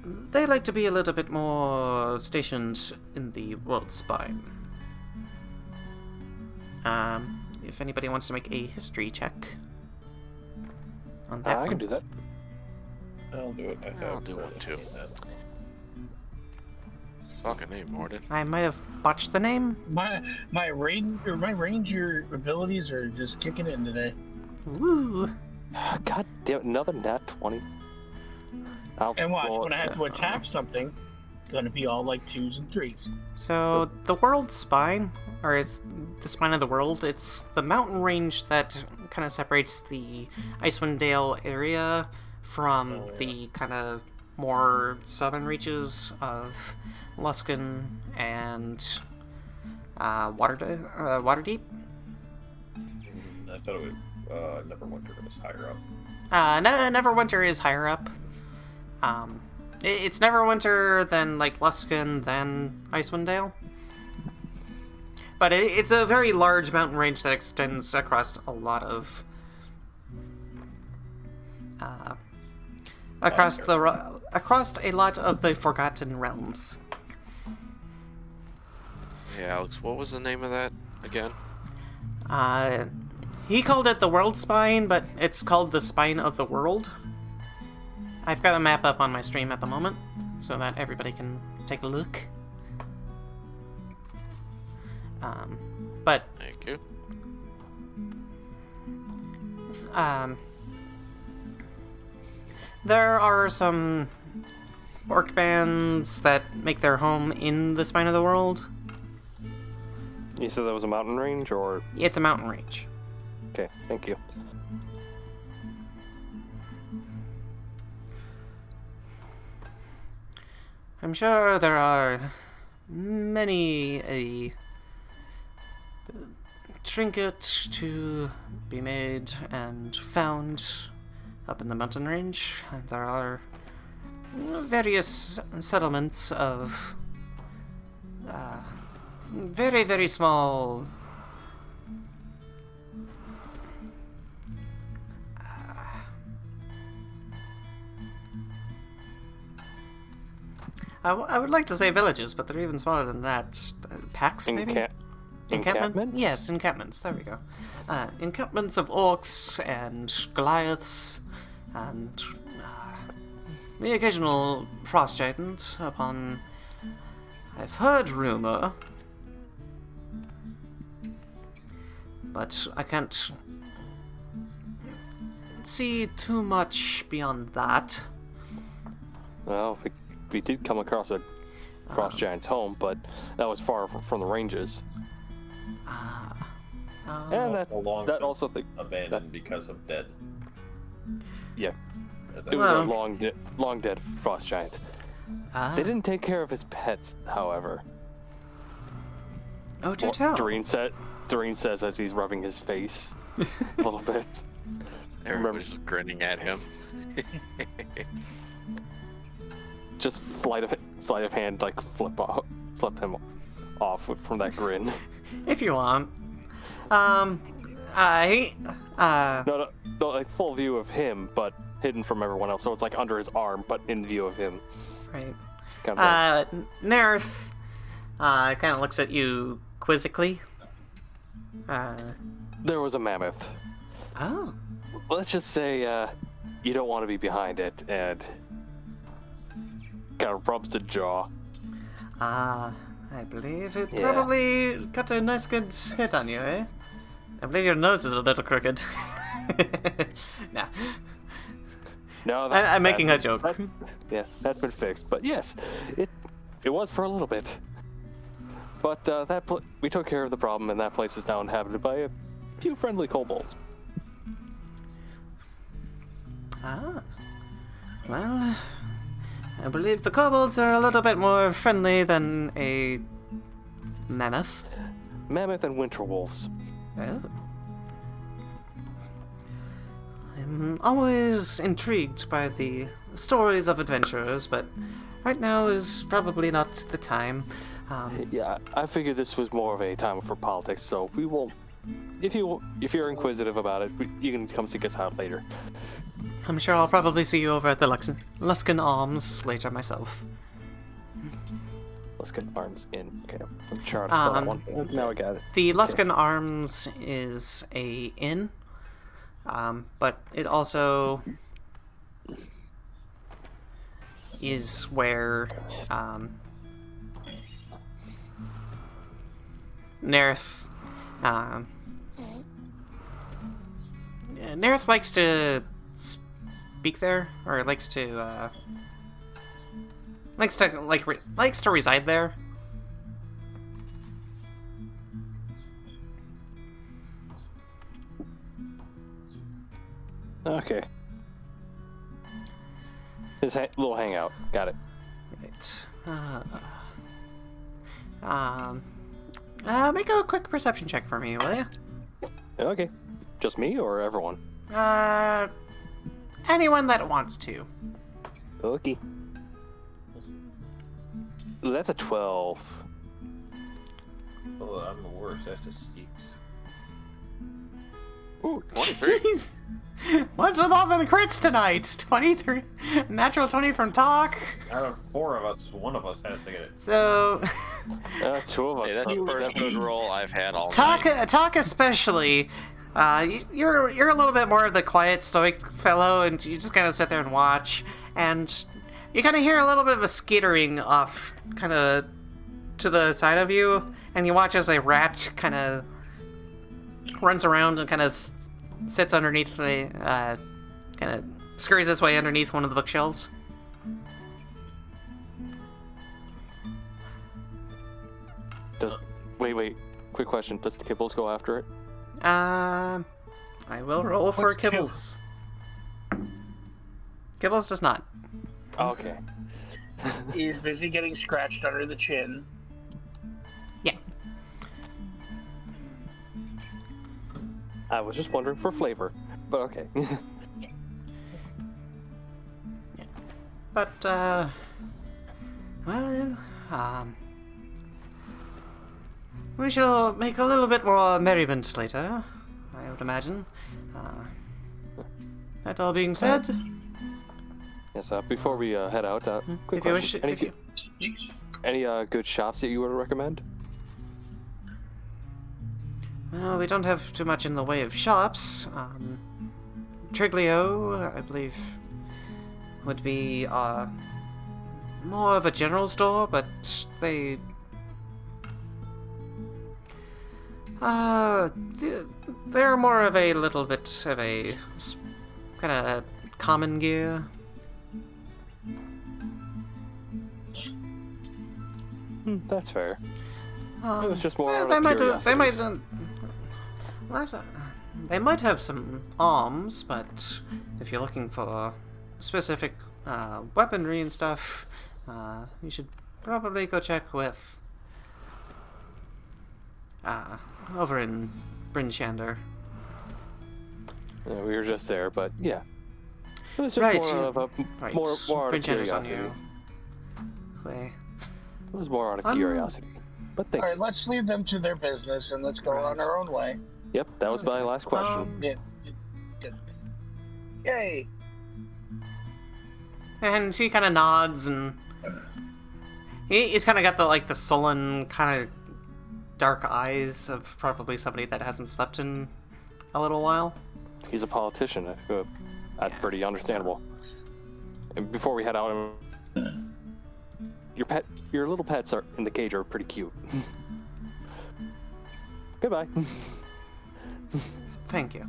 they like to be a little bit more stationed in the world spine. If anybody wants to make a history check on that I one. can do that. I'll do it. I'll do one too. Fucking name, Mordin. I might have botched the name. My ranger abilities are just kicking in today. Woo! God damn, another nat 20. And watch, when I have to attack something, it's gonna be all like 2s and 3s. So the world spine, or it's the spine of the world, it's the mountain range that kind of separates the Icewind Dale area from the kind of more southern reaches of Luskin and Waterdeep. I thought it was Neverwinter was higher up. Neverwinter is higher up. It's Neverwinter, then like Luskan, then Icewind Dale. But it's a very large mountain range that extends across a lot of across a lot of the Forgotten Realms. Hey, Alex, what was the name of that again? He called it the World Spine, but it's called the Spine of the World. I've got a map up on my stream at the moment, so that everybody can take a look. But Thank you. There are some orc bands that make their home in the Spine of the World. You said that was a mountain range, or? It's a mountain range. Okay, thank you. I'm sure there are many a trinket to be made and found up in the mountain range. And there are various settlements of very, very small I would like to say villages, but they're even smaller than that. Packs, maybe? Encampments? Yes, encampments. There we go. Encampments of orcs and Goliaths and the occasional frost giant upon, I've heard rumor, but I can't see too much beyond that. Well, we did come across a frost giant's home, but that was far from the ranges. And that also abandoned because of dead. Yeah, Is that- it was a long dead frost giant. Ah. They didn't take care of his pets, however. Oh, do tell. Dearaen says as he's rubbing his face a little bit. Everybody's grinning at him. Just sleight of hand, like flip him off from that grin. If you want. No, like full view of him, but hidden from everyone else. So it's like under his arm, but in view of him. Right. Kind of Nerth kind of looks at you quizzically. There was a mammoth. Oh. Let's just say you don't want to be behind it, and kind of rubs the jaw. I believe it probably got a nice good hit on you, eh? I believe your nose is a little crooked. Nah. No, I'm making a joke. That's been fixed. But yes, it was for a little bit. But we took care of the problem, and that place is now inhabited by a few friendly kobolds. Well, I believe the kobolds are a little bit more friendly than a mammoth. Mammoth and winter wolves. Oh. I'm always intrigued by the stories of adventurers, but right now is probably not the time. Yeah, I figured this was more of a time for politics, so we will. If you're inquisitive about it, you can come seek us out later. I'm sure I'll probably see you over at the Luskan Arms later myself. Luskan Arms Inn. Okay, I'm trying to spell that one. Now I got it. The Luskan Arms is a inn, but it also is where Nerth likes to speak there, or likes to reside there. Okay. His little hangout. Got it. Right. Make a quick perception check for me, will you? Okay. Just me or everyone? Anyone that wants to. Okay. Ooh, that's a 12. Oh, I'm the worst. That's just 6. Ooh, 23. Jeez. What's with all the crits tonight? 23. Natural 20 from Tok. Out of 4 of us, one of us has to get it. So, 2 of us. Hey, that's the first good roll I've had all Tok night. especially. You're a little bit more of the quiet, stoic fellow, and you just kind of sit there and watch, and you kind of hear a little bit of a skittering off, kind of to the side of you, and you watch as a rat kind of runs around and kind of sits underneath the, kind of scurries its way underneath one of the bookshelves. Wait. Quick question. Does the Kibbles go after it? I will roll for What's Kibbles. Kibbles does not. Oh, okay. He's busy getting scratched under the chin. Yeah. I was just wondering for flavor, but okay. But, well, we shall make a little bit more merriment later, I would imagine. That all being said, Yes. Before we head out, quick if you wish, question. Any good shops that you would recommend? well, we don't have too much in the way of shops. Triglio, I believe, would be more of a general store, but they they're more of a little bit of a kind of common gear. That's fair. It was just more yeah, of they a might curiosity. they might have some arms, but if you're looking for specific weaponry and stuff, you should probably go check with over in Bryn Shander. Yeah, we were just there, but yeah. It was just Right, more of a right. more out Bryn of Shander's on curiosity. you. Wait. It was more out of curiosity. But thank All right, let's leave them to their business and let's go on our own way. Yep, that was my last question. Yeah. Yay! And he kind of nods, and he's kind of got the sullen kind of dark eyes of probably somebody that hasn't slept in a little while. He's a politician. That's pretty understandable. And before we head out, your little pets are in the cage are pretty cute. Goodbye. Thank you.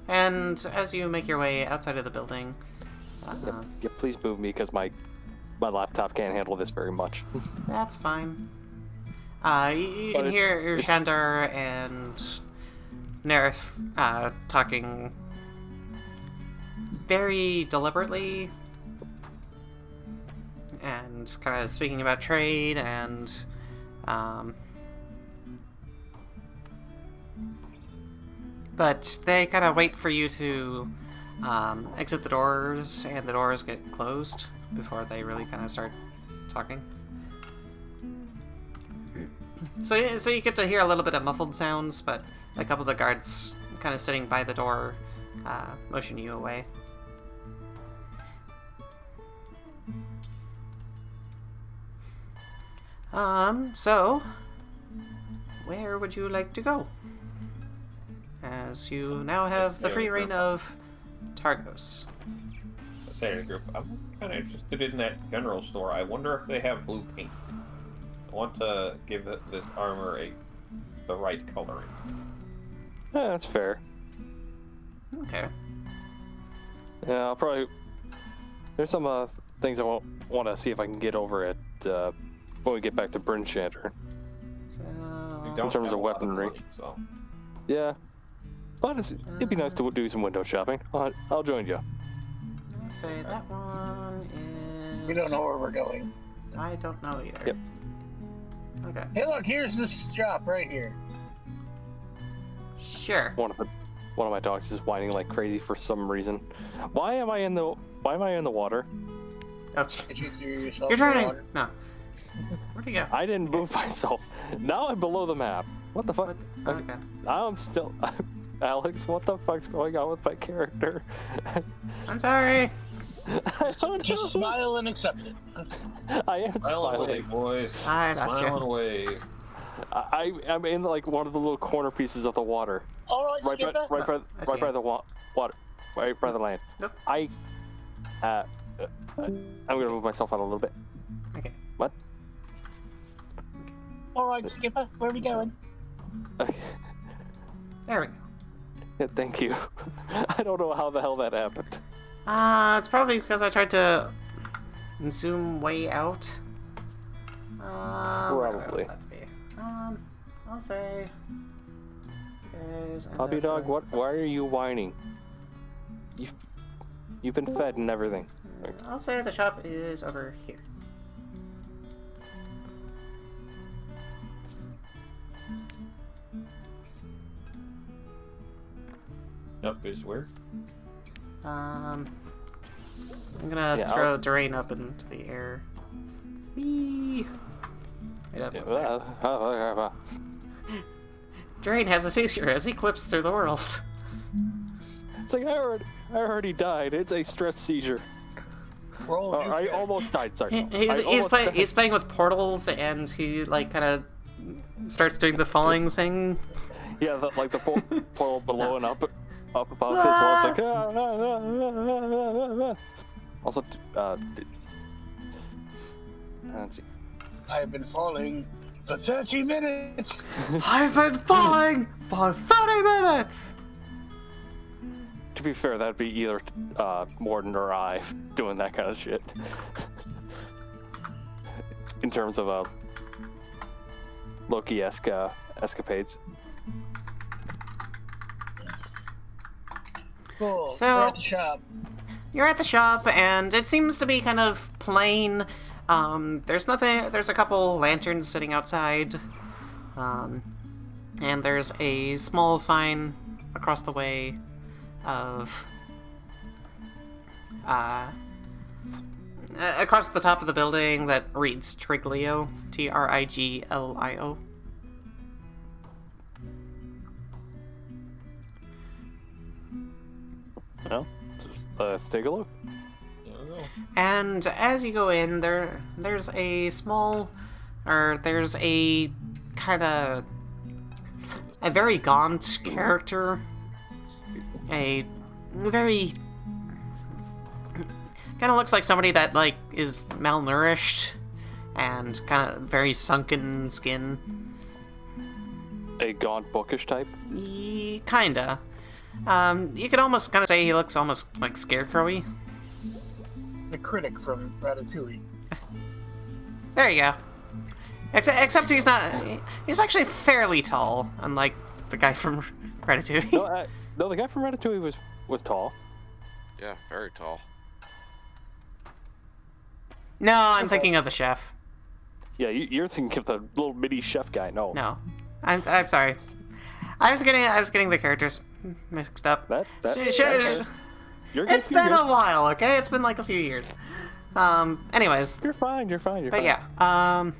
And as you make your way outside of the building, Yeah, please move me because my laptop can't handle this very much. that's fine. You can hear Shandar and Nerith talking very deliberately and kind of speaking about trade and but they kind of wait for you to exit the doors, and the doors get closed before they really kind of start talking. So you get to hear a little bit of muffled sounds, but a couple of the guards kind of sitting by the door motion you away. So where would you like to go? As you now have the free reign of Targos. Say to the group, I'm kind of interested in that general store. I wonder if they have blue paint. I want to give this armor the right coloring. Yeah, that's fair. Okay. Yeah, I'll probably. There's some things I want to see if I can get over at when we get back to Bryn Shander. So You don't terms have of a lot weaponry. money, so Yeah, but it'd be nice to do some window shopping. I'll join you. I'll say that one is. We don't know where we're going. I don't know either. Yep. Okay. Hey, look, here's this shop right here. Sure. One of my dogs is whining like crazy for some reason. Why am I in the water? Oops. Did you throw yourself You're in the turning. water? No. Where'd he go? I didn't move myself. Now I'm below the map. What the fuck? What? Okay. I'm still. Alex, what the fuck's going on with my character? I'm sorry. I don't Just know. smile and accept it. I am Smile away, smiling. boys. I lost Smile you. and wave. I'm in like one of the little corner pieces of the water, All right, right Skipper. I see by it. the water, right by the land. Nope. I'm gonna move myself out a little bit. Okay. What? All right, Skipper. Where are we going? Okay. There we go. Yeah, thank you. I don't know how the hell that happened. It's probably because I tried to zoom way out. Where do I Probably. want that to be? I'll say. Puppy dog, why are you whining? You've been fed and everything. I'll say the shop is over here. Up is where? I'm gonna Yeah, throw Dearaen up into the air. Whee! Right up there. Dearaen has a seizure as he clips through the world. It's like I heard he died. It's a stress seizure. Roll. I almost died. Sorry. He's playing with portals and he like kind of starts doing the falling thing. Yeah, like the portal below and up above his wall. It's like Also, let's see. I've been falling for 30 minutes. I've been falling for 30 minutes! To be fair, that'd be either Mordin or I doing that kind of shit. In terms of Loki-esque escapades. Cool. So- We're at the shop. You're at the shop, and it seems to be kind of plain. There's nothing. There's a couple lanterns sitting outside, and there's a small sign across the way of across the top of the building that reads Triglio, Triglio. Well, let's take a look. There we go. And as you go in, there's a kind of a very gaunt character, a very kind of looks like somebody that like is malnourished and kind of very sunken skin. A gaunt, bookish type. Kinda. You could almost kind of say he looks almost like scarecrowy. The critic from Ratatouille. There you go. Except he's not. He's actually fairly tall, unlike the guy from Ratatouille. No, the guy from Ratatouille was tall. Yeah, very tall. No, I'm thinking of the chef. Yeah, you're thinking of the little mini chef guy. No. No, I'm sorry. I was getting the characters mixed up. You're It's been a while, okay? It's been like a few years. Anyways. You're fine. But yeah.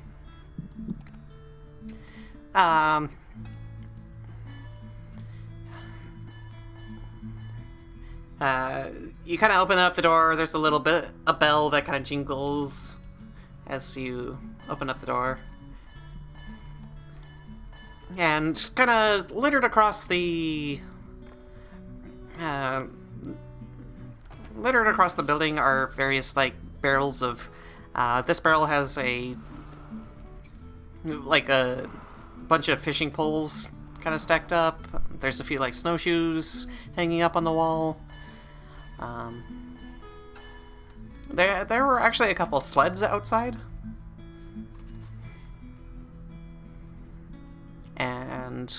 You kind of open up the door. There's a bell that kind of jingles as you open up the door. And kind of littered across the building are various like barrels of. This barrel has a bunch of fishing poles kind of stacked up. There's a few like snowshoes hanging up on the wall. There were actually a couple sleds outside. And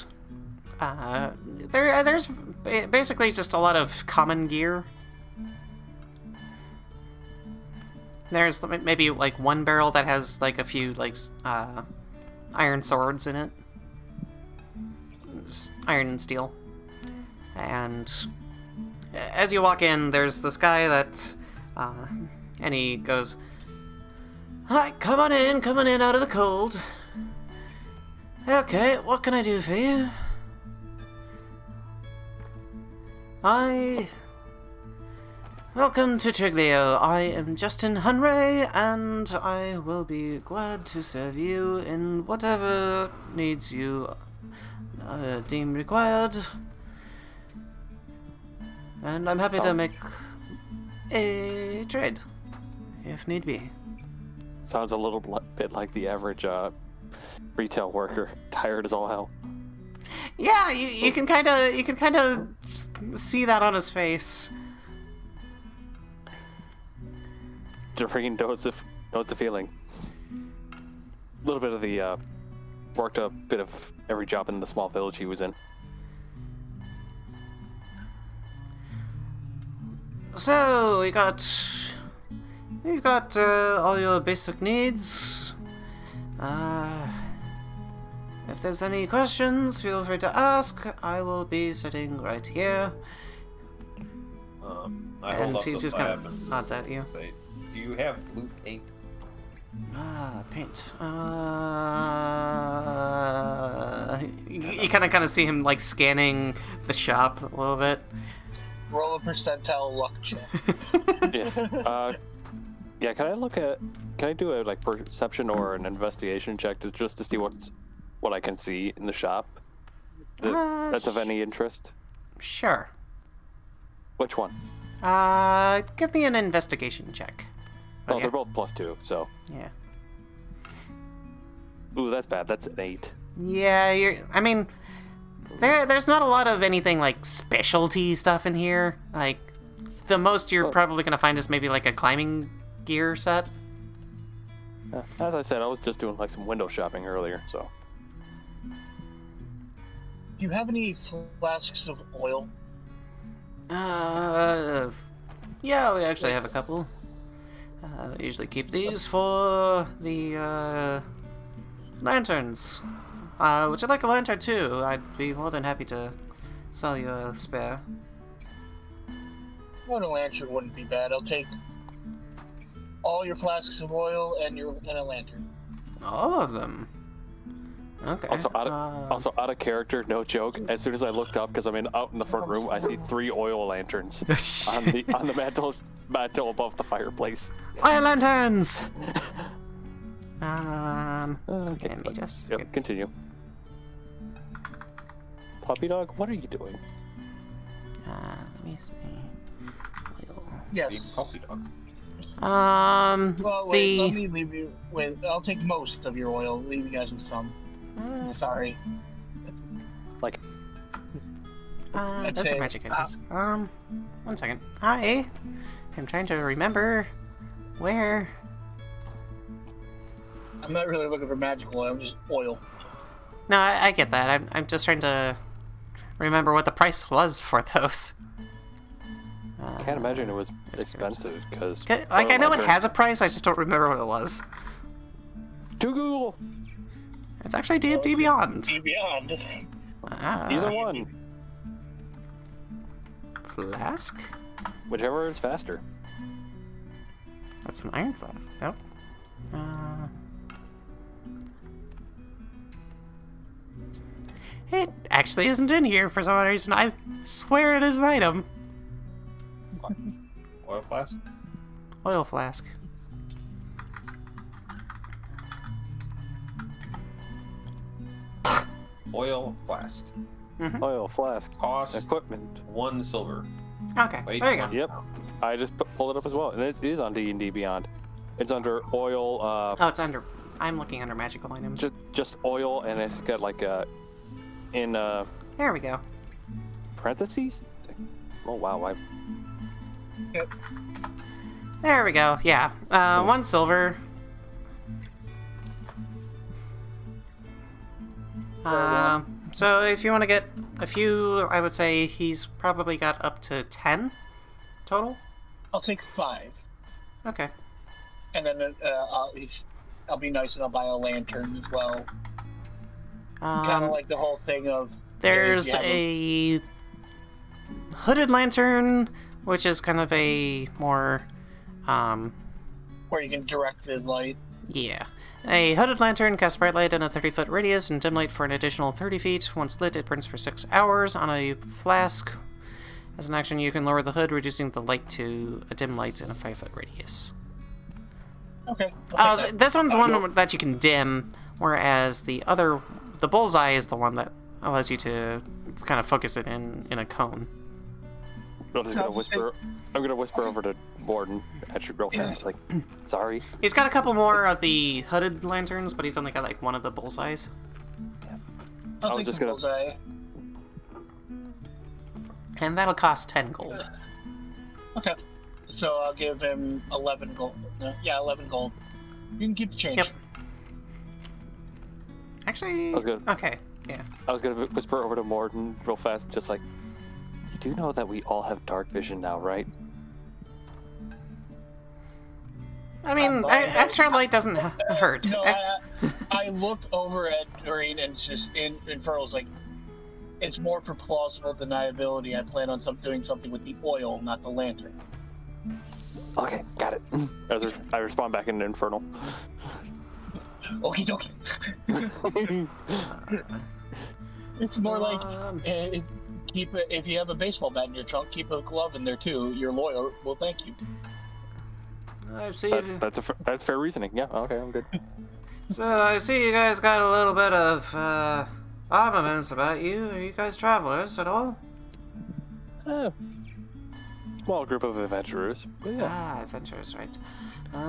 there's basically just a lot of common gear. There's maybe like one barrel that has like a few like iron swords in it. iron and steel. And as you walk in, there's this guy that, and he goes, "Hi, come on in out of the cold. Okay, what can I do for you?" Welcome to Triglio. I am Justin Hunray, and I will be glad to serve you in whatever needs you deem required. And I'm happy to make a trade, if need be. Sounds a little bit like the average retail worker, tired as all hell. Yeah, you can kind of see that on his face. Dearaen knows the feeling. A little bit of the worked a bit of every job in the small village he was in. So we've got all your basic needs. If there's any questions, feel free to ask. I will be sitting right here. I hold And up he's the just slab kind of and nods at you. say, "Do you have blue paint?" Paint. You kind of see him like scanning the shop a little bit. Roll a percentile luck check. Yeah. Can I do a like perception or an investigation check just to see what I can see in the shop that's of any interest? Sure. Which one? Give me an investigation check. Oh, they're both +2, so. Yeah. Ooh, that's bad. That's an 8. Yeah, I mean, there's not a lot of anything like specialty stuff in here. Like, the most you're probably gonna find is maybe like a climbing gear set. As I said, I was just doing like some window shopping earlier, so. Do you have any flasks of oil? Yeah, we actually have a couple. Usually keep these for the lanterns. Would you like a lantern too? I'd be more than happy to sell you a spare. One lantern wouldn't be bad. I'll take all your flasks of oil and a lantern. All of them. Okay. Also out of character, no joke. As soon as I looked up, because I'm out in the front room, I see 3 oil lanterns on the mantle above the fireplace. Oil lanterns. Okay, Let me just. Yep, continue. Puppy dog, what are you doing? Let me see. Oil. Yes. Puppy dog. Well, wait, let me leave you with. I'll take most of your oil, leave you guys with some. Sorry. Like. Those are magic items. 1 second. Hi. I'm trying to remember where. I'm not really looking for magic oil. I'm just oil. No, I get that. I'm just trying to remember what the price was for those. I can't imagine it was expensive because. Like I know it has a price. I just don't remember what it was. To Google. It's actually D&D Beyond. Beyond. Either one. Flask? Whichever is faster. That's an iron flask. Nope. It actually isn't in here for some reason. I swear it is an item. Oil flask? Oil flask. Oil flask. Oil flask. Cost Equipment. 1 silver. Okay, Wait, there you go. Yep. I just pulled it up as well, and it is on D&D Beyond. It's under oil. Oh, it's under. I'm looking under magical items. Just oil, and it's got like in There we go. parentheses. Oh wow! Yep. There we go. Yeah. 1 silver. So if you want to get a few, I would say he's probably got up to 10 total. I'll take 5. Okay. And then I'll be nice and I'll buy a lantern as well. Kind of like the whole thing of There's a hooded lantern, which is kind of a more, where you can direct the light. yeah. A hooded lantern casts bright light in a 30-foot radius and dim light for an additional 30 feet. Once lit, it burns for 6 hours on a flask. As an action, you can lower the hood, reducing the light to a dim light in a 5-foot radius. Okay. This one's one that you can dim, whereas the bullseye is the one that allows you to kind of focus it in a cone. I'm just gonna whisper. I'm gonna whisper over to Mordin actually real fast, like, sorry. He's got a couple more of the hooded lanterns, but he's only got like one of the bullseyes. I'll take the bullseye. And that'll cost 10 gold. Okay. So I'll give him 11 gold. Yeah, 11 gold. You can keep the change. Yep. Actually, okay, yeah. I was gonna whisper over to Mordin real fast, just like, you do know that we all have dark vision now, right? I mean, extra light doesn't hurt. No, I look over at Dearaen and it's just Infernal's like, it's more for plausible deniability. I plan on doing something with the oil, not the lantern. Okay, got it. As I respond back in Infernal. Okie dokie. It's more like keep it. If you have a baseball bat in your trunk, keep a glove in there too. Your lawyer will thank you. I see. That's fair reasoning. Yeah. Okay, I'm good. So I see you guys got a little bit of armaments about you. Are you guys travelers at all? Small group of adventurers. But yeah. Ah, adventurers, right.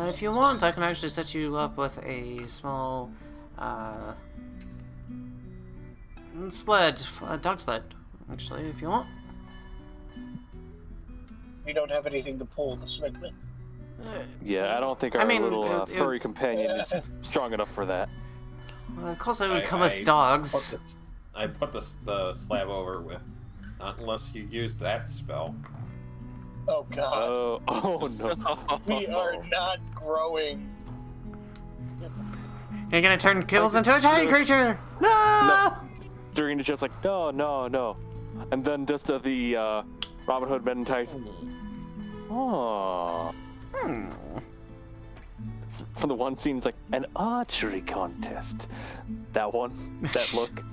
If you want, I can actually set you up with a small sled, a dog sled, actually, if you want. We don't have anything to pull the sled with. Yeah, I don't think our little furry companion is strong enough for that. Well, of course, it would come with dogs. I put the slab over with, unless you use that spell. Oh god. Oh no. We are not growing. You're gonna turn Kibbles into a giant creature! No! Dearaen is just like, no. And then just the Robin Hood Men in Tights. Oh. From the one scene, it's like an archery contest. That one, that look.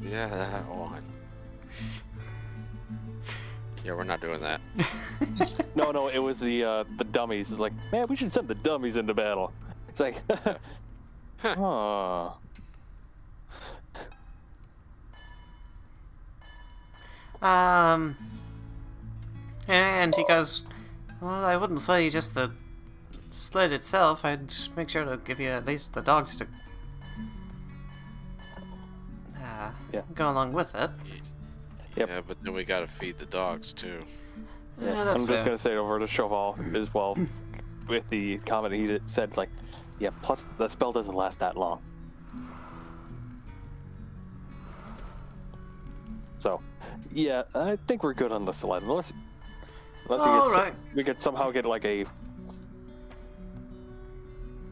Yeah, that one. Yeah, we're not doing that. No, it was the dummies. It's like, man, we should send the dummies into battle. It's like, oh. And he goes, well, I wouldn't say just the sled itself. I'd make sure to give you at least the dogs to go along with it. Yep. Yeah, but then we gotta feed the dogs too. Yeah, that's I'm fair. just gonna say it over to Sho Val as well, with the comment he said, like, yeah, plus the spell doesn't last that long. So, yeah, I think we're good on the sled, unless we could somehow get like a.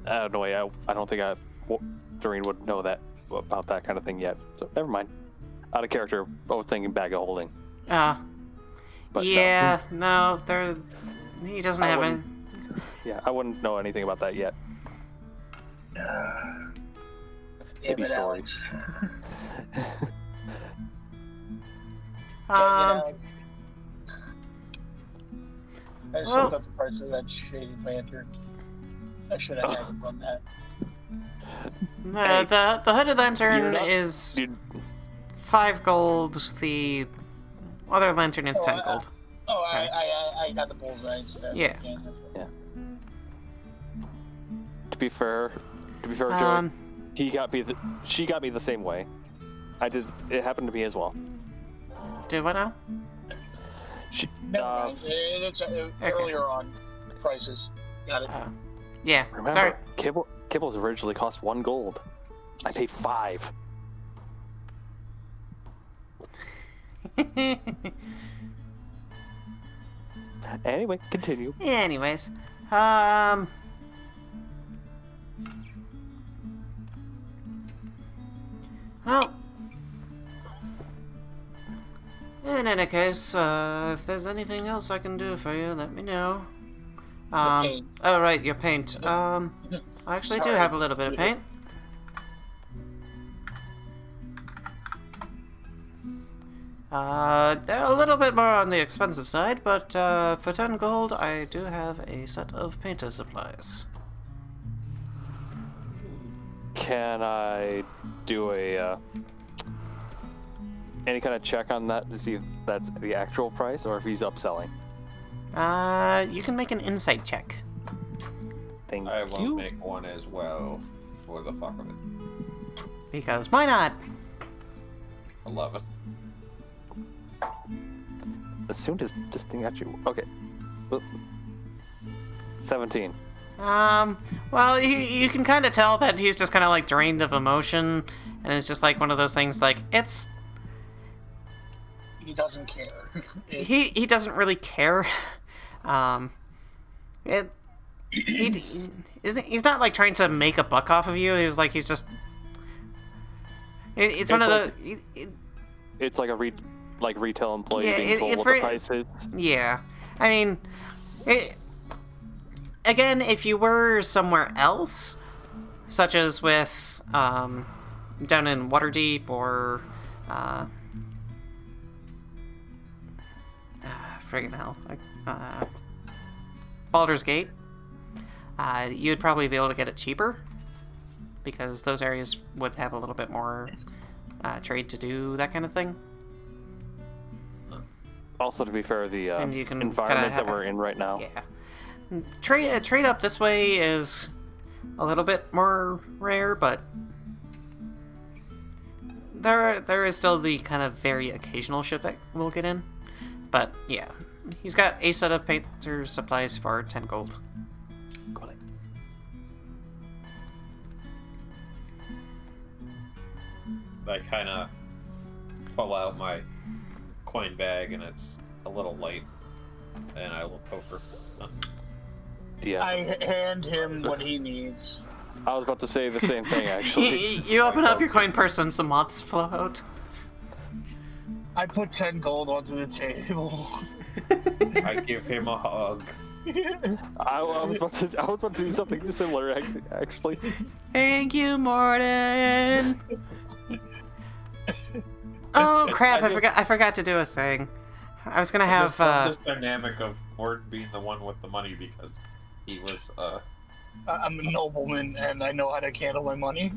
I don't know. I don't think Dearaen would know that about that kind of thing yet. So never mind. Out of character. I was thinking bag of holding. But yeah, no, he doesn't have any. Yeah, I wouldn't know anything about that yet. Maybe story. I just looked up the parts of that shady lantern. I should have had him run that. The hooded lantern is 5 gold. The other lantern is 10 gold. I got the bullseye instead. Yeah. To be fair, Joey, she got me the same way. It happened to me as well. Did what now? It's earlier on prices. Got it. Yeah. Remember, sorry. Kibbles originally cost 1 gold. I paid 5. Anyway, continue. Anyways, well, in any case, if there's anything else I can do for you, let me know. paint. Oh, right, your paint. I actually do have a little bit of paint. They're a little bit more on the expensive side, but for 10 gold, I do have a set of painter supplies. Can I do a any kind of check on that to see if that's the actual price or if he's upselling? You can make an insight check. Thank I will you. make one as well for the fuck of it. Because why not? I love it. As soon as this thing actually okay. Oop. 17. Well, you can kind of tell that he's just kind of like drained of emotion, and it's just like one of those things like, it's... He doesn't care. He doesn't really care. He's not like trying to make a buck off of you. He's just... It's one of the... It's like a retail employee Yeah, being told it's what very- the price is. Yeah. I mean, again, if you were somewhere else, such as with, down in Waterdeep or, friggin' hell, Baldur's Gate, you'd probably be able to get it cheaper, because those areas would have a little bit more, trade to do that kind of thing. Also, to be fair, the And you can environment kinda that we're in right now. Yeah. Trade up this way is a little bit more rare, but there is still the kind of very occasional ship that we'll get in. But yeah, he's got a set of painter's supplies for 10 gold. Got it. I kind of pull out my coin bag and it's a little light, and I look over. Yeah. I hand him what he needs. I was about to say the same thing, actually. You open up your coin purse and some moths flow out. I put 10 gold onto the table. I give him a hug. I was about to do something similar, actually. Thank you, Mordin. Oh crap! I forgot to do a thing. I was gonna have this dynamic of Mord being the one with the money because he was I'm a nobleman and I know how to handle my money.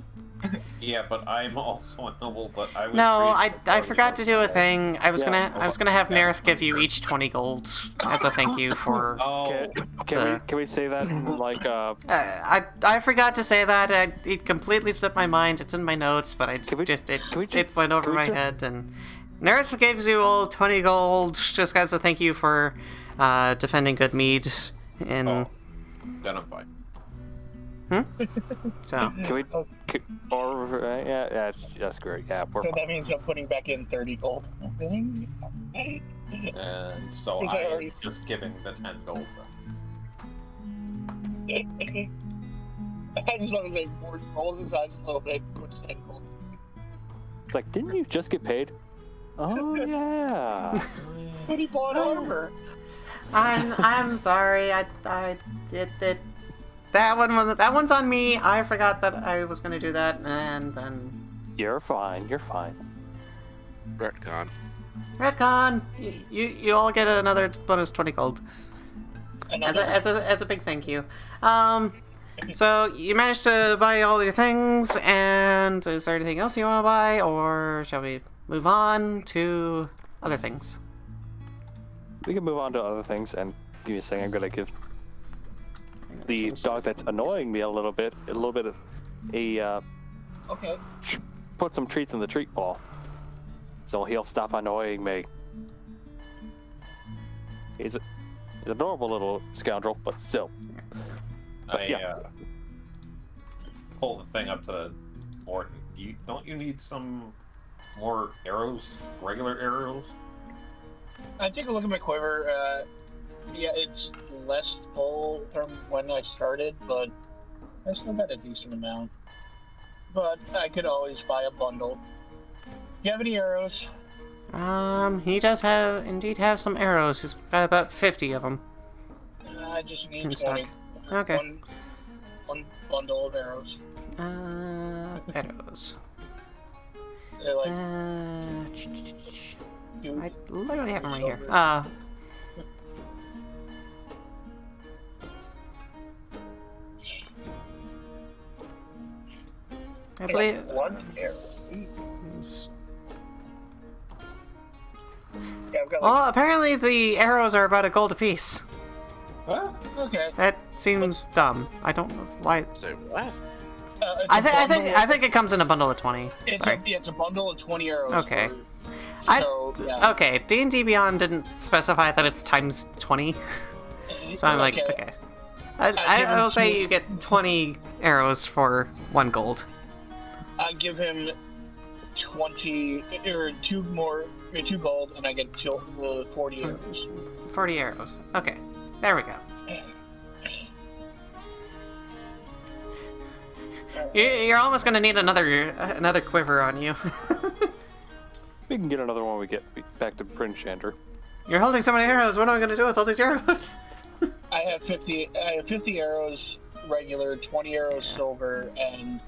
yeah, but I'm also a noble. But I was No, raised I with forgot to do a thing. I was Yeah. gonna have Nerith give you each 20 gold as a thank you for. Oh, Can we say that in, like I forgot to say that. It completely slipped my mind. It's in my notes, but Can we it went over can we my ju- head. And Nerith gives you all 20 gold just as a thank you for defending Good Mead. And oh, then I'm fine. so yeah, that's great. Yeah, we're So fine. that means I'm putting back in 30 gold. And so Is that I'm already- just giving the 10 gold. I just want to say, more rolls his eyes a little bit. Puts 10 gold. It's like, didn't you just get paid? Oh yeah. But he bought armor. I'm sorry. I did it. That one's on me. I forgot that I was gonna do that, and then You're fine. You're fine. Retcon. retcon. You all get another bonus 20 gold Another as a big thank you. So you managed to buy all your things, and is there anything else you want to buy, or shall we move on to other things? We can move on to other things, and give me a second. I'm gonna give the dog that's annoying me a little bit of a Okay. put some treats in the treat ball, so he'll stop annoying me. He's an adorable little scoundrel, but still. But yeah. Pull the thing up to Mordin. Don't you need some more arrows? Regular arrows? I take a look at my quiver. Yeah, it's less full from when I started, but I still got a decent amount. But I could always buy a bundle. Do you have any arrows? He does indeed have some arrows. He's got about 50 of them. I just need In 20. stock. Okay. One bundle of arrows. Arrows. They're like I literally have them right here. I believe. one arrow. It's- Yeah, I've got Well, apparently the arrows are about a gold apiece. What? okay. That seems dumb. I don't know why. Say what? It's I a bundle- think it comes in a bundle of 20. Sorry. It's a bundle of 20 arrows. Okay. Yeah. Okay, D&D Beyond didn't specify that it's times 20, so I'm like, okay. I will say you get 20 arrows for 1 gold. I give him 20 or 2 gold, and I get 40 arrows. 40 arrows. Okay, there we go. You're almost gonna need another quiver on you. We can get another one when we get back to Prince Shander. You're holding so many arrows. What am I gonna do with all these arrows? I have 50 arrows regular, 20 arrows silver, and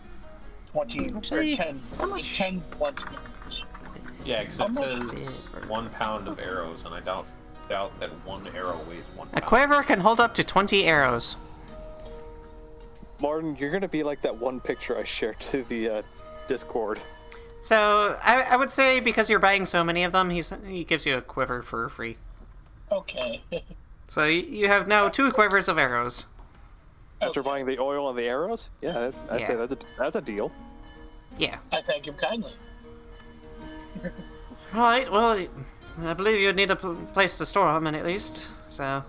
20 Actually, or 10. how much- 10 blunt arrows. Yeah, because How it much- says 1 pound of arrows, and I doubt that 1 arrow weighs 1 A pound. quiver can hold up to 20 arrows. Martin, you're gonna be like that one picture I shared to the Discord. So I would say because you're buying so many of them, he gives you a quiver for free. Okay. So you have now 2 quivers of arrows. After buying the oil and the arrows? Yeah, I'd say Yeah. that's a deal. Yeah. I thank him kindly. Right, well, I believe you'd need a place to store them at least, so...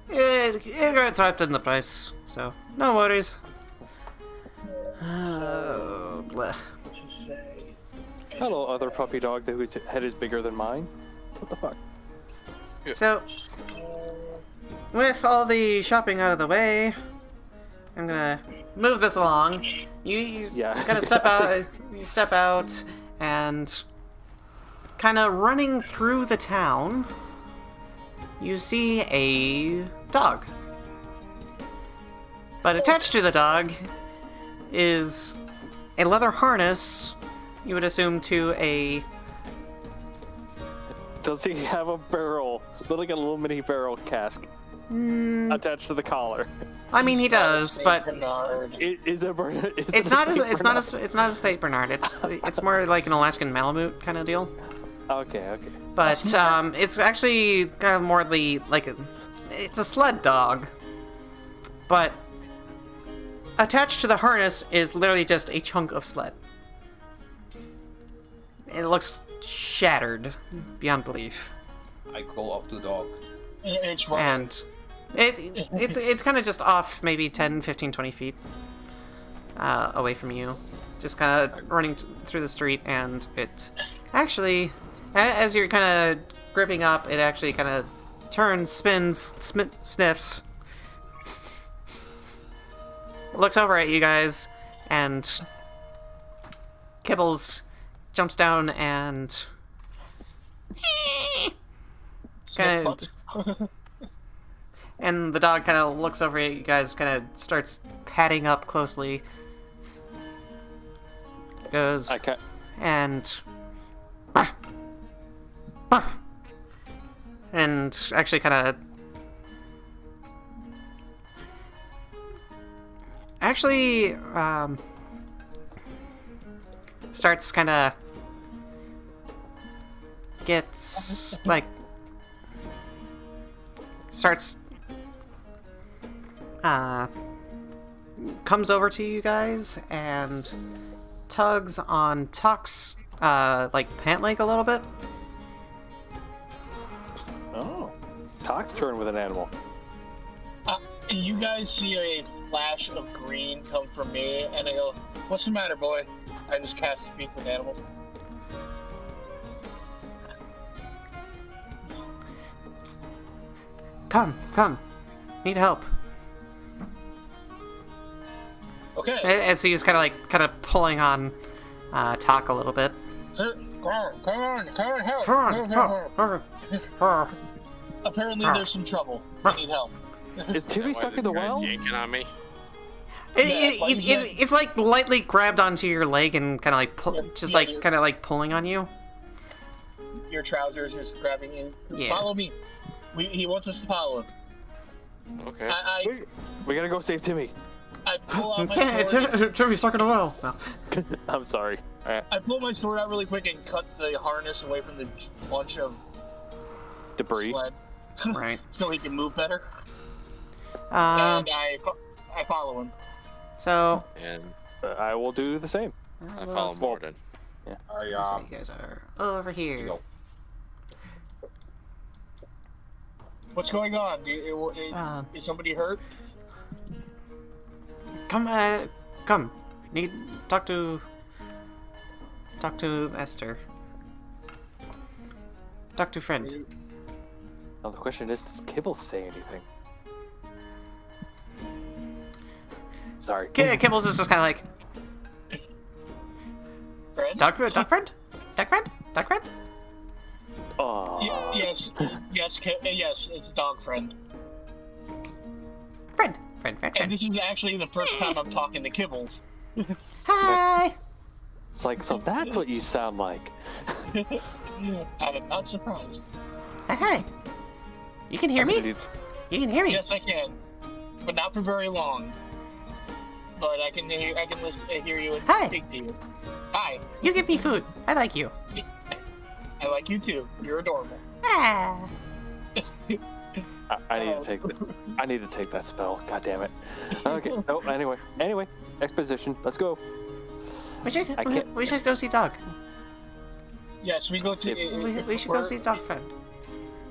It gets wrapped in the price, so no worries. Oh, bleh. To say. Hello, other puppy dog whose head is bigger than mine. What the fuck? So, with all the shopping out of the way, I'm gonna move this along. You Yeah. kind of step out. You step out, and kind of running through the town, you see a dog. But attached to the dog is a leather harness. You would assume to a. Does he have a barrel? Like a little mini barrel cask attached to the collar? I mean, he does, but Bernard. Is it? it's not a state Bernard. It's more like an Alaskan Malamute kind of deal. Okay. But it's actually kind of more it's a sled dog. But attached to the harness is literally just a chunk of sled. It looks shattered beyond belief, I go up to the dog. It's wrong. and it's kind of just off maybe 10, 15, 20 feet away from you, just kind of running through the street, and it actually, as you're kind of gripping up, it actually kind of turns, spins, sniffs, looks over at you guys, and Kibbles jumps down and kind of, and the dog kind of looks over at you guys, kind of starts patting up closely, goes and and actually kind of starts kind of gets comes over to you guys and tugs on Tok's pant leg a little bit. Oh, Tok's turn with an animal. You guys see a flash of green come from me, and I go, "What's the matter, boy?" I just cast Speak with Animals. Come. Need help. Okay. As he's kind of pulling on Tok a little bit. Come on, help. Apparently there's some trouble. I need help. Is Timmy stuck in the well? Yanking on me? It's like lightly grabbed onto your leg and kind of like kind of like pulling on you. Your trousers are grabbing you. Yeah. Follow me. He wants us to follow him. Okay. We gotta go save Timmy. I pull out my sword. Timmy's stuck in a well. No. I'm sorry. I pull my sword out really quick and cut the harness away from the bunch of Debris. sled. Right. So he can move better. And I follow him. So And I will do the same. I follow Mordin. So you guys are over here. Go. What's going on? Is somebody hurt? Come. Need talk to Esther. Talk to friend. Now the question is, does Kibble say anything? Sorry. Kibbles is just kind of like, Friend? Dog friend? Oh. Yes, it's a dog friend. Friend. And this is actually the first time I'm talking to Kibbles. Hi. It's like, so that's what you sound like. I'm not surprised. Hi. You can hear me? You can hear me? Yes, I can, but not for very long. But I can hear you and Hi. speak to you. Hi. You give me food. I like you. I like you too. You're adorable. Ah. I need to take I need to take that spell. God damn it. Okay. Oh, anyway. Exposition. Let's go. We should go see Dog. Yes, we go to. We should go see Dog friend.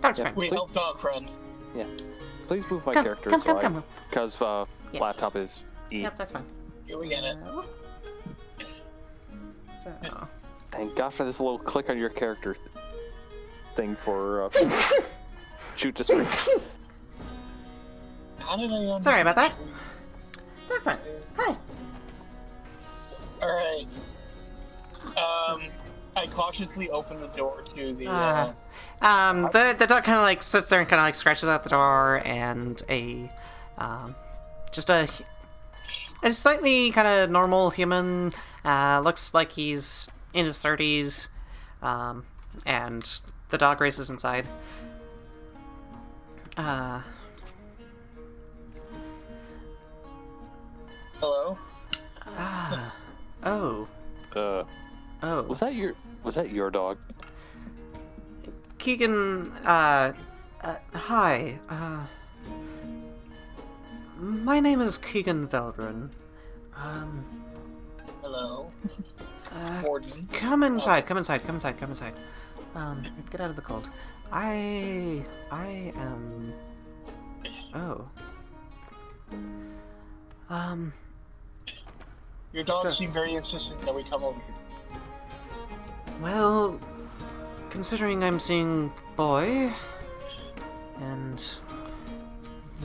Dog's friend. We help dog friend. Yeah. Please move my Come, character come. because Yes. laptop is E. Yep, that's fine. Here we get it. So. Thank God for this little click on your character thing for shoot to screen. How did I? Sorry about that. Dog friend. Hi. All right. I cautiously open the door to the. The dog kind of like sits there and kind of like scratches at the door, and a slightly kind of normal human looks like he's in his 30s, and the dog races inside. Hello. Oh. Oh. Was that your dog? Keegan, hi. My name is Keegan Veldrin. Hello. Mordin. Come inside. Get out of the cold. I am... Oh. Your dog So- seemed very insistent that we come over here. Well, considering I'm seeing boy, and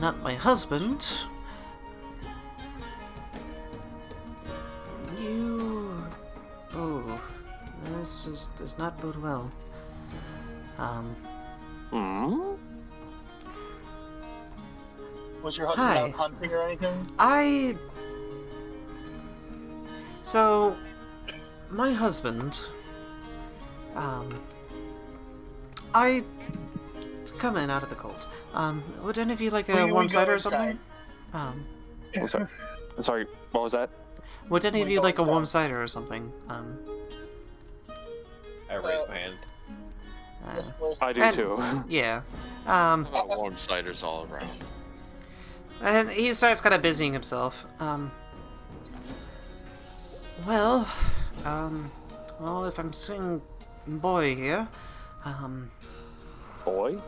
not my husband, this does not bode well. Was your husband Hi. out hunting or anything? So, my husband, come in out of the cold. Would any of you like a We warm go cider or inside. something? Sorry. What was that? Would any of We you go like a warm inside. cider or something? I raise my hand. I do And- too. Yeah. Warm ciders all around. And he starts kind of busying himself. Well, if I'm seeing boy here, Boy?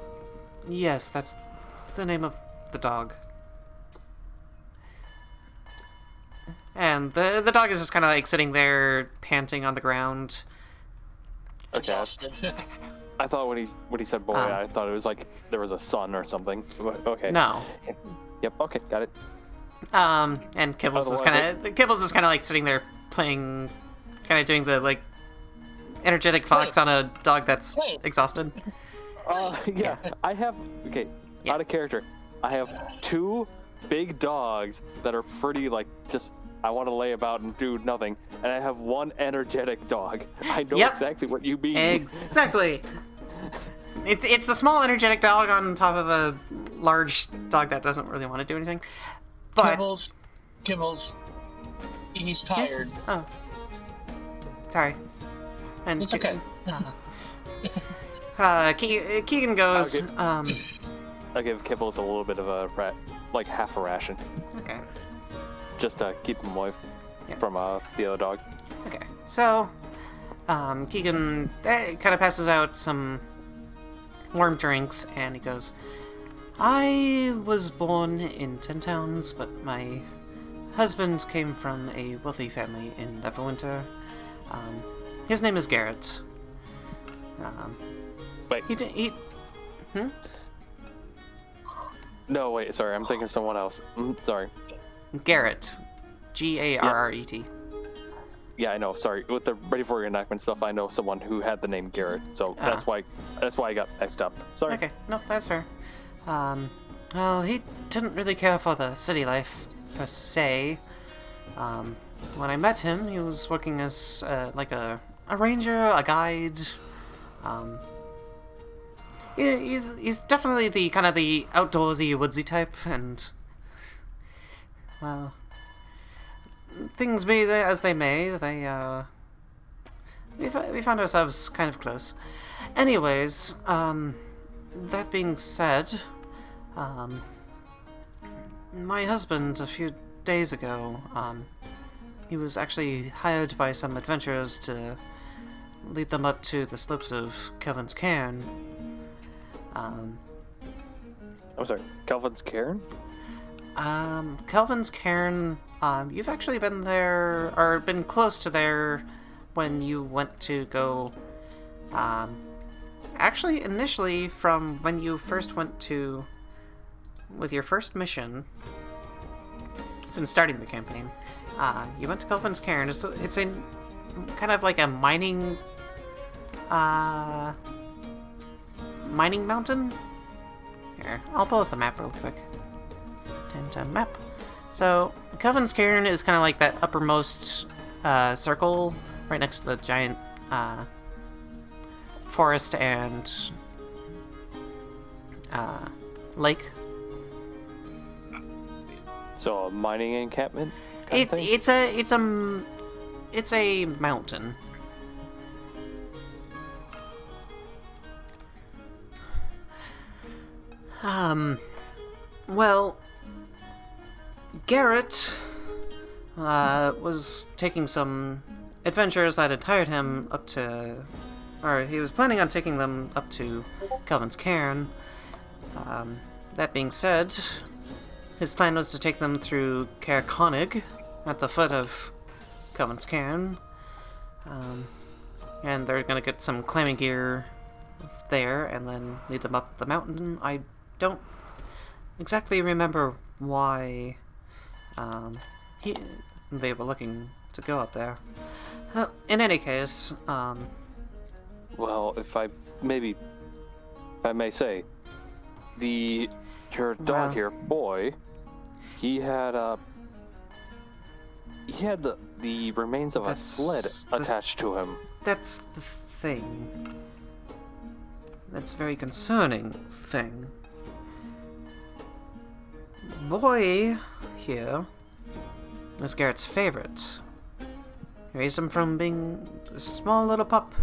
yes, that's the name of the dog. And the dog is just kind of like sitting there, panting on the ground. Okay. Exhausted. I thought when he said boy, I thought it was like there was a son or something. Okay. No. Yep. Okay. Got it. And Kibbles is Otherwise, kind of like sitting there playing, kind of doing the like energetic fox on a dog that's Wait. exhausted. Yeah, I have. Okay, Yeah. out of character. I have 2 big dogs that are pretty like just. I want to lay about and do nothing, and I have 1 energetic dog. I know Yep. exactly what you mean. Exactly. It's a small energetic dog on top of a large dog that doesn't really want to do anything. But Kibbles. He's yes. tired. Oh, sorry. And It's okay. Keegan goes. Okay. I give Kibbles a little bit of a like half a ration, Okay. just to keep him away Yeah. from the other dog. Okay. So, Keegan kind of passes out some warm drinks, and he goes, I was born in 10 Towns, but my husband came from a wealthy family in Neverwinter. His name is Garrett. Wait. No, wait. Sorry, I'm thinking someone else. Sorry. Garrett. Garret. Yeah, I know. Sorry. With the Ready for Reenactment stuff, I know someone who had the name Garrett, so that's why I got mixed up. Sorry. Okay, no, that's fair. Well, he didn't really care for the city life, per se. When I met him, he was working as, like a ranger, a guide. He's definitely the kind of the outdoorsy, woodsy type, and, well, things be as they may, we found ourselves kind of close. Anyways, that being said, my husband, a few days ago, he was actually hired by some adventurers to lead them up to the slopes of Kelvin's Cairn. I'm sorry. Calvin's Cairn? Kelvin's Cairn, you've actually been there, or been close to there when you went to go, actually, initially, from when you first went to, with your first mission, since starting the campaign, you went to Kelvin's Cairn. It's a kind of like a mining mountain. Here, I'll pull up the map real quick. Map. So, Kelvin's Cairn is kind of like that uppermost circle right next to the giant forest and lake. So a mining encampment? kind of thing? It's a mountain. Well, Garrett was taking some adventurers that had hired him up to, or he was planning on taking them up to Kelvin's Cairn. That being said, his plan was to take them through Caer Konig at the foot of Kelvin's Cairn. And they're gonna get some climbing gear there and then lead them up the mountain. I don't exactly remember why they were looking to go up there. In any case, well, if I may say, your dog here, boy, he had the remains of a sled attached to him. That's the thing. That's a very concerning thing. Boy here was Garrett's favorite. He raised him from being a small little pup.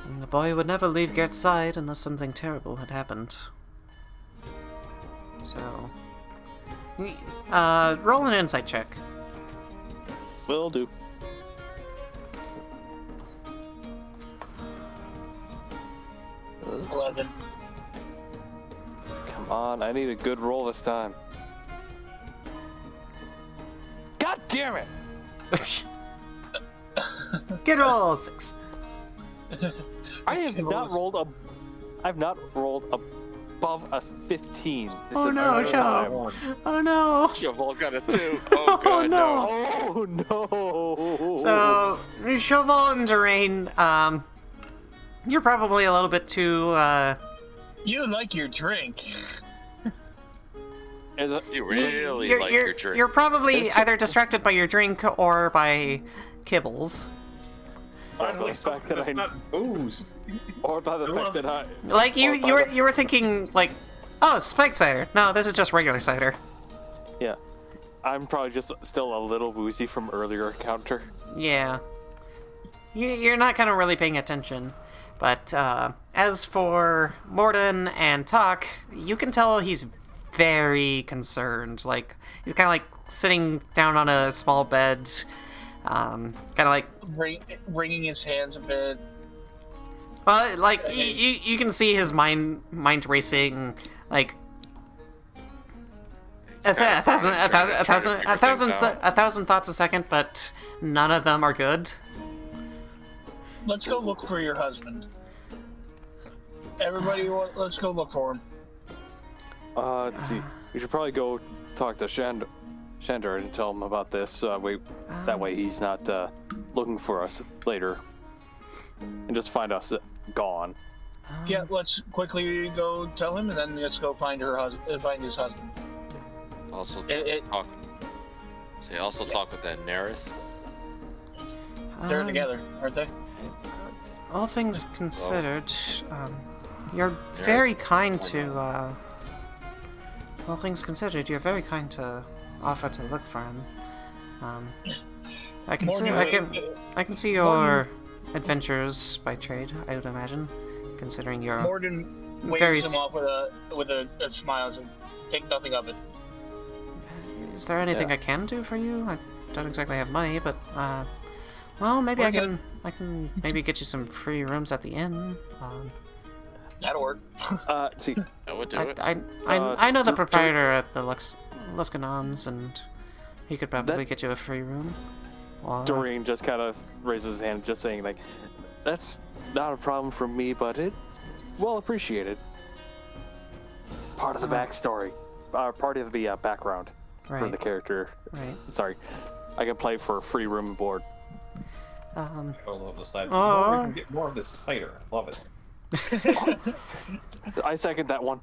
And the boy would never leave Garrett's side unless something terrible had happened. So, roll an insight check. Will do. $11. Come on, I need a good roll this time. God damn it! Good roll, 6. I've not rolled above a 15. This Oh is no, another time. Sho! Oh no! You've all got a 2. Oh god, no. Oh no! So, Sho Val and Dearaen, you're probably a little bit too, You like your drink. You really you're, like you're, your drink. you're probably either distracted by your drink or by kibbles. Or by the fact that I, not booze. or by the fact that I, Like, or by you were thinking, like, oh, spiked cider. No, this is just regular cider. yeah, I'm probably just still a little woozy from earlier encounter. Yeah. You're not kind of really paying attention. But as for Mordin and Tok, you can tell he's very concerned. Like, he's kind of like sitting down on a small bed, kind of like... Wringing his hands a bit. Well, like, you can see his mind racing, like... A thousand thoughts a second, but none of them are good. Let's go look for your husband. Everybody, let's go look for him. Let's see. We should probably go talk to Shander and tell him about this. That way he's not looking for us later and just find us gone. Yeah, let's quickly go tell him, and then let's go find find his husband. Also, It- talk with that Nerith. They're together, aren't they? All things considered, you're very kind to, all things considered, you're very kind to offer to look for him. I can see your adventures by trade, I would imagine, considering you're Mordin waves very... him off with a smile and says, "Take nothing of it." Is there anything Yeah. I can do for you? I don't exactly have money, but, well, maybe I can maybe get you some free rooms at the inn. That'll work. See, That would do it. I know the proprietor at the Luskanons, and he could probably get you a free room. Well, Dearaen just kind of raises his hand, just saying, like, that's not a problem for me, but it's well appreciated. Part of the backstory. Part of the background for right, the character. right. Sorry. I can play for free room and board. I love the cider. Oh. We can get more of this cider. Love it. I second that one.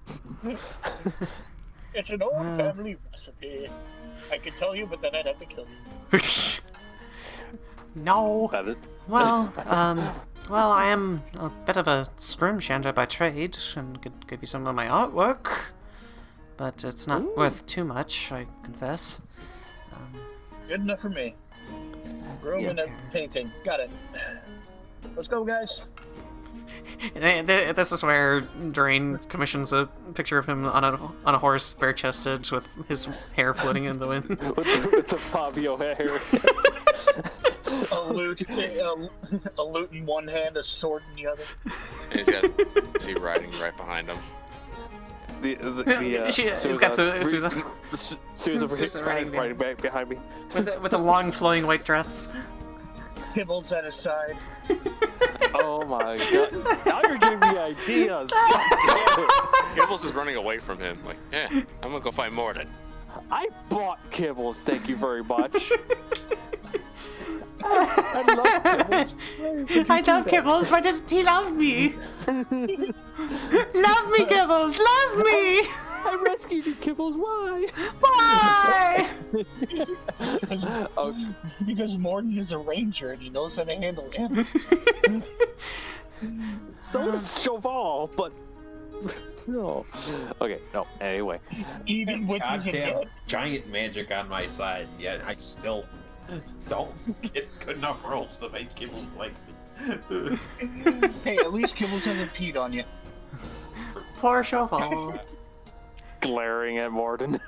It's an old family recipe. I could tell you, but then I'd have to kill you. No. That is. Well, well, I am a bit of a scrimshander by trade, and could give you some of my artwork, but it's not worth too much, I confess. Good enough for me. Room and a painting. Got it. Let's go, guys. This is where Dearaen commissions a picture of him on a horse, bare-chested, with his hair floating in the wind. with the Fabio hair. A lute in one hand, a sword in the other. And is he riding right behind him? He's got Susan right back behind me. with a long flowing white dress. Kibbles at his side. Oh my god! Now you're giving me ideas. Kibbles is running away from him. Like, yeah, I'm gonna go find Mordin. I bought Kibbles. Thank you very much. I love Kibbles. I love Kibbles. Why doesn't he love me? Love me, Kibbles. Love me. I rescued you, Kibbles. Why? Why? Oh, Because Mordin is a ranger and he knows how to handle him. so does Sho Val, but no. Okay, no. Anyway, Even with his Goddamn giant magic on my side, yet I still don't get good enough rolls to make Kibbles like me. Hey, at least Kibbles hasn't peed on you. Poor Sho Val. glaring at Mordin.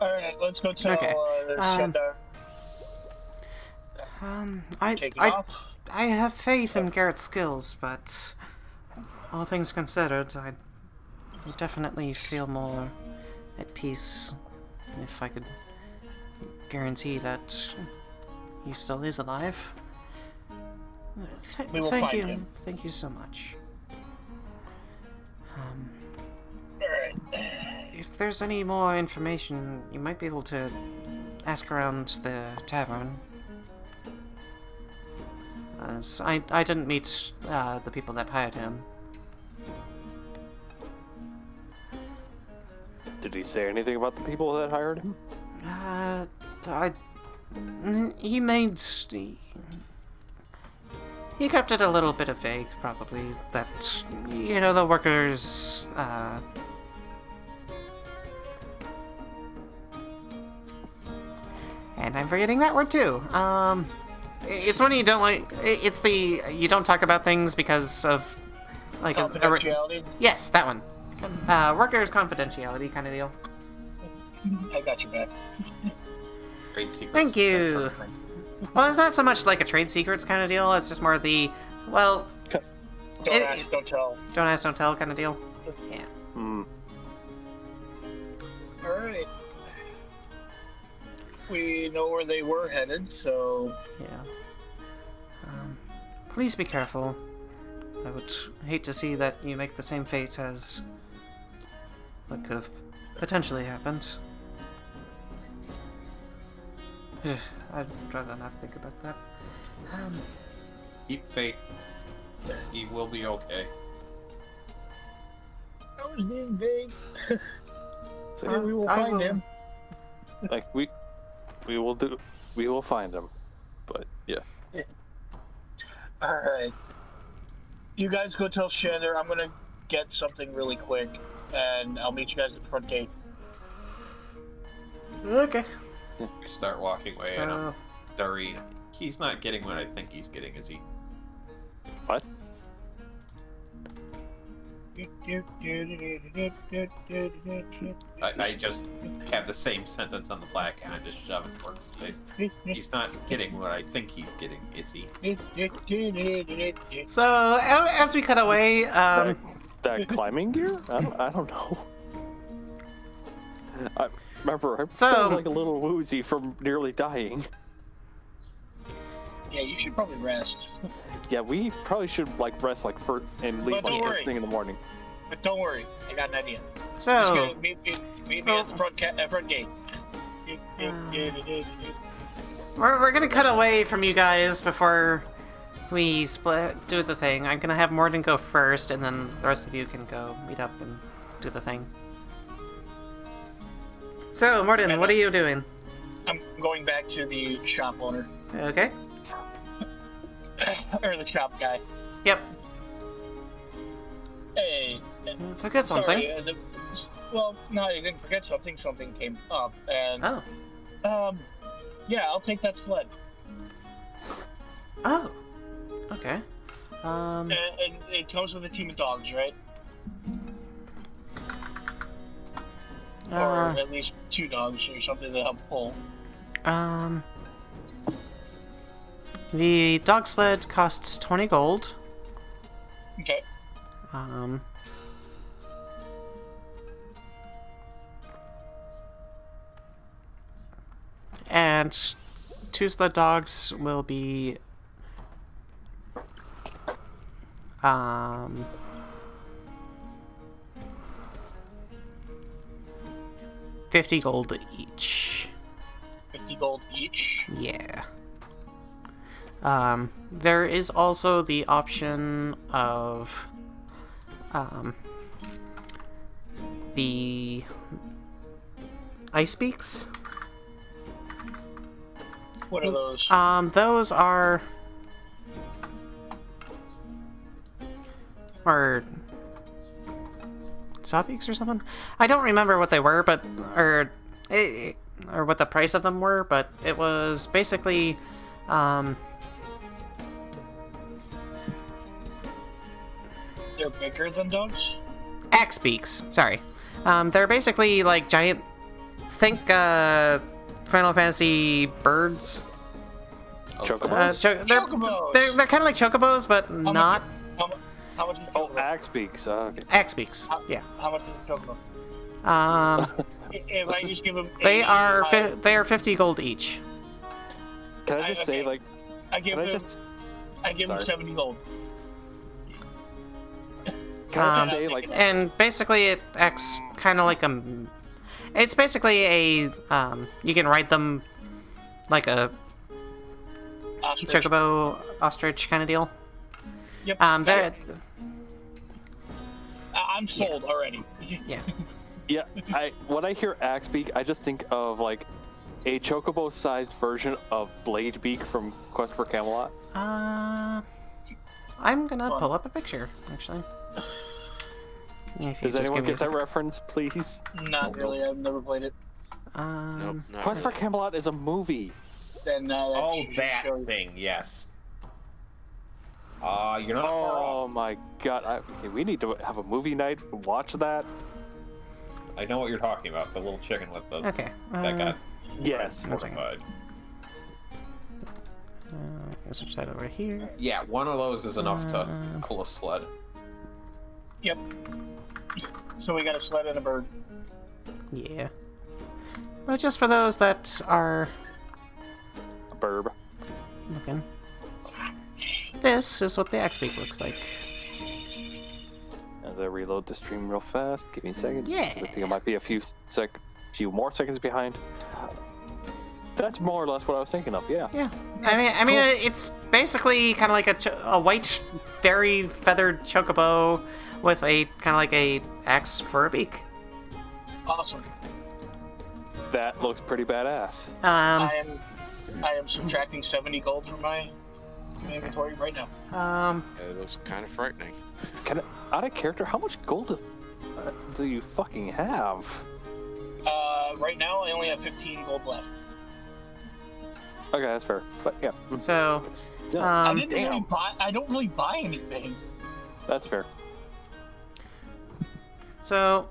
Alright, let's go tell Shandar. I have faith in Garrett's skills, but all things considered, I definitely feel more at peace if I could guarantee that he still is alive. We will Thank find you. him. Thank you so much. Alright. If there's any more information, you might be able to ask around the tavern. I didn't meet the people that hired him. Did he say anything about the people that hired him? He made... He kept it a little bit of vague, probably, that, you know, the workers, and I'm forgetting that word too. It's when you don't like, it's the, you don't talk about things because of, like... Confidentiality? Yes, that one. Workers' confidentiality kind of deal. I got you back. Trade secrets. Thank you. Well, it's not so much like a trade secrets kind of deal, it's just more the, well... Don't ask, don't tell. Don't ask, don't tell kind of deal. Yeah. Alright. We know where they were headed, so... Yeah. Please be careful. I would hate to see that you make the same fate as what could have potentially happened. I'd rather not think about that. Keep faith. He will be okay. I was being vague. So we will I find will- him. like we will find him. But yeah. Alright. You guys go tell Shander I'm gonna get something really quick, and I'll meet you guys at the front gate. Okay. We start walking away, and So, Dearaen, he's not getting what I think he's getting, is he? What? I just have the same sentence on the plaque, and I just shove it towards his face. He's not getting what I think he's getting, is he? so as we cut away, That climbing gear? I don't know. I remember I'm So- still like a little woozy from nearly dying. Yeah, you should probably rest. Yeah, we probably should like rest like and leave But don't like worry. first thing in the morning. But don't worry, I got an idea. Just so gonna meet me at the front gate. we're gonna cut away from you guys before we do the thing. I'm gonna have Mordin go first, and then the rest of you can go meet up and do the thing. So, Mordin, what are you doing? I'm going back to the shop owner. Okay. Or the shop guy. Yep. Hey. Forget something. Sorry, well, no, I didn't forget something. Something came up, and Oh. yeah, I'll take that sled. Oh. Okay. And it comes with a team of dogs, right? Or at least 2 dogs or something to help pull. The dog sled costs 20 gold. Okay. And 2 sled dogs will be 50 gold each. 50 gold each. Yeah. There is also the option of the ice beaks. What are those? Those are Sawbeaks or something. I don't remember what they were, but or what the price of them were, but it was basically They're bigger than dogs? axe beaks. Sorry, they're basically like giant. Think Final Fantasy birds. Chocobos? Chocobos! They're kind of like chocobos, but How not How much is a Oh, chocobo? axe beaks. Okay. axe beaks. Yeah. How much is a chocobo? If I just give them... They 80, are 50 gold each. Can I just say like? I give Can I them... just? I give them Sorry. 70 gold. Can I just Um, say like? And basically, it acts kind of like a. It's basically a. You can ride them like a Ostrich. chocobo ostrich kind of deal. Yep. There. I'm sold already. Yeah. Yeah, when I hear axe beak, I just think of like a chocobo-sized version of Blade Beak from Quest for Camelot. I'm gonna pull up a picture actually. If you Does just anyone give me a get that second. reference, please? Not really. I've never played it. Nope, not Quest for really. Camelot is a movie. Then Oh, that show- thing, yes. You're not far Oh off. my god! Okay, we need to have a movie night. Watch that. I know what you're talking about. The little chicken with the Okay. that got Yes. One second. mortified. I'll switch that over here. Yeah, one of those is enough to pull a sled. Yep. So we got a sled and a bird. Yeah. But just for those that are A burb. looking, this is what the axe beak looks like. As I reload the stream real fast, give me a second. Yeah. I think I might be a few more seconds behind. That's more or less what I was thinking of. Yeah. Yeah. I mean, it's basically kind of like a white, very feathered chocobo with a kind of like a axe for a beak. Awesome. That looks pretty badass. I am subtracting 70 gold from my inventory right now. It looks kind of frightening. Out of character, how much gold do you fucking have? Right now I only have 15 gold left. Okay, that's fair. But yeah, So, I um, didn't really buy. I don't really buy anything. that's fair. so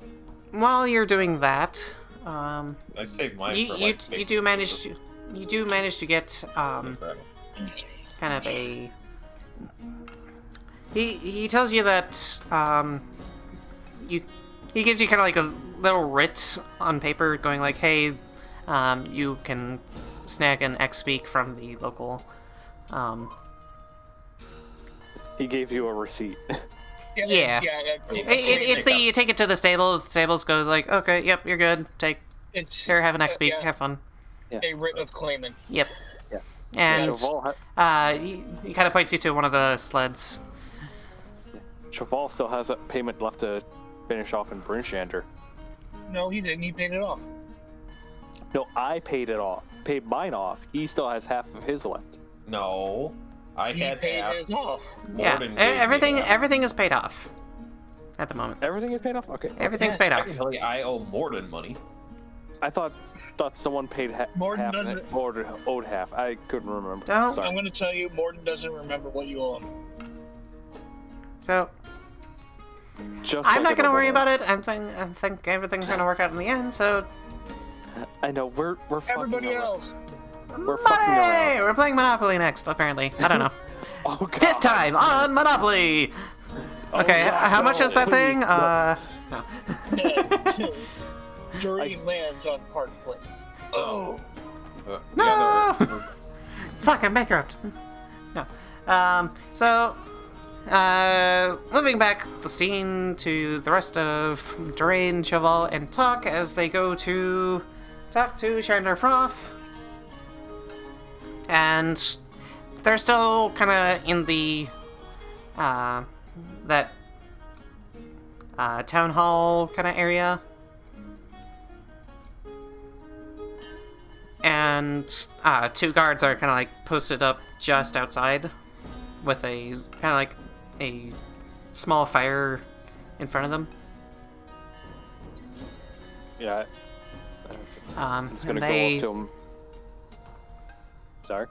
while you're doing that, I saved mine you for you, like you do manage to get kind of a. He tells you that he gives you kind of like a little writ on paper, going like, hey, you can snag an X beak from the local. He gave you a receipt. Yeah. It's the you take it to the stables. The stables goes like, okay, yep, you're good. It's Here, have an X beak. yeah, Have fun. a writ of claimant. Yep. Yeah. And Cheval, he kind of points you to one of the sleds. Cheval still has a payment left to finish off in Brinchander. No, he didn't. He paid it off. No, I paid it off. Paid mine off. He still has half of his left. No, I He had paid half. his off. Yeah, Mordin gave me everything half. everything is paid off at the moment. Everything is paid off. Okay. Everything's paid off. Technically, I owe Mordin money. I thought someone paid Mordin half doesn't- and owed half. I couldn't remember. Don't- Sorry. I'm going to tell you, Mordin doesn't remember what you owe him. So Just I'm like not gonna worry everyone about it. I think everything's gonna work out in the end. So else. I know we're fucking Everybody around. else. We're fucking Money! around. We're playing Monopoly next. Apparently, I don't know. Oh god. This time on Monopoly. Oh, Okay, God, how much no, is that please, thing? no. No. Dearaen lands on Park Place. Oh. No! The other- Fuck, I'm bankrupt. No. Moving back the scene to the rest of Dearaen, Sho Val, and Tok as they go to talk to Chandler Froth. And they're still kind of in the, that, town hall kind of area. And, two guards are kind of like posted up just outside with a kind of like a small fire in front of them. Yeah. I'm Just gonna go up to him. Sorry.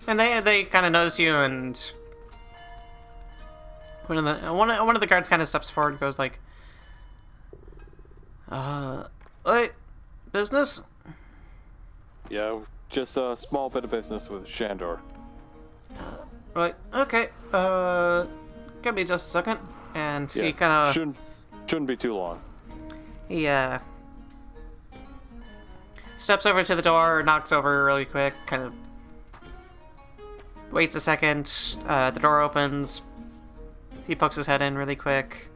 And they kind of notice you, and one of the guards kind of steps forward and goes like, "Wait, business?" Yeah, just a small bit of business with Shandor. Right. Okay. Give me just a second. And Yeah, he kind of shouldn't be too long. he steps over to the door, knocks over really quick, kind of waits a second. The door opens. He pokes his head in really quick.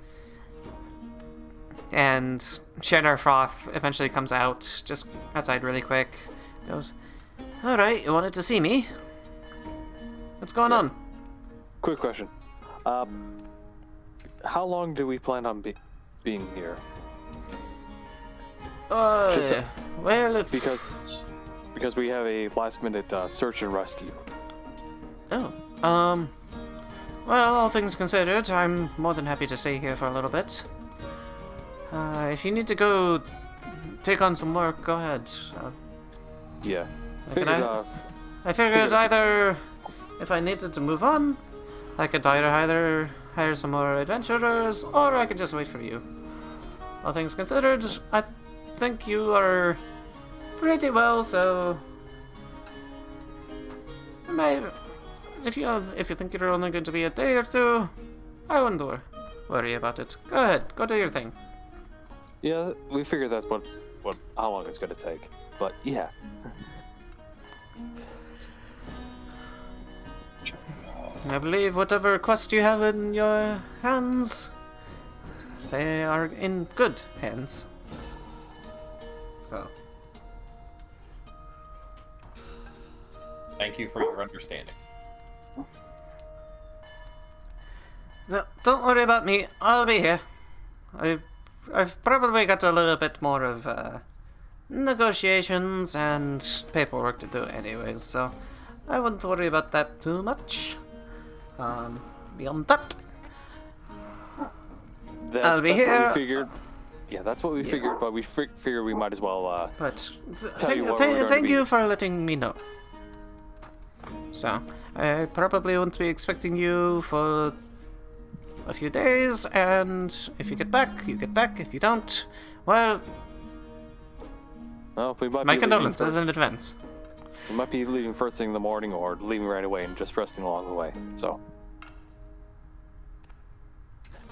And Chandler Froth eventually comes out, just outside really quick. Goes, "Alright, you wanted to see me?" What's going on? Quick question. How long do we plan on being here? Well, if... Because we have a last-minute search and rescue. Oh, well, all things considered, I'm more than happy to stay here for a little bit. If you need to go take on some work, go ahead. Yeah. I figured either if I needed to move on, I could either hire some more adventurers, or I could just wait for you. All things considered, I think you are pretty well, so if you think you're only going to be a day or two, I wouldn't worry about it. Go ahead, go do your thing. Yeah, we figured that's how long it's gonna take. But yeah. I believe whatever quest you have in your hands, they are in good hands. So. Thank you for your understanding. No, don't worry about me. I'll be here. I've probably got a little bit more of negotiations and paperwork to do anyways, so I wouldn't worry about that too much. Beyond that, I'll be here. What we figured. Yeah, that's what we figured, but we figured we might as well but thank you for letting me know. So, I probably won't be expecting you for a few days, and if you get back, you get back. If you don't, well, we might my be condolences in advance. We might be leaving first thing in the morning, or leaving right away and just resting along the way. So,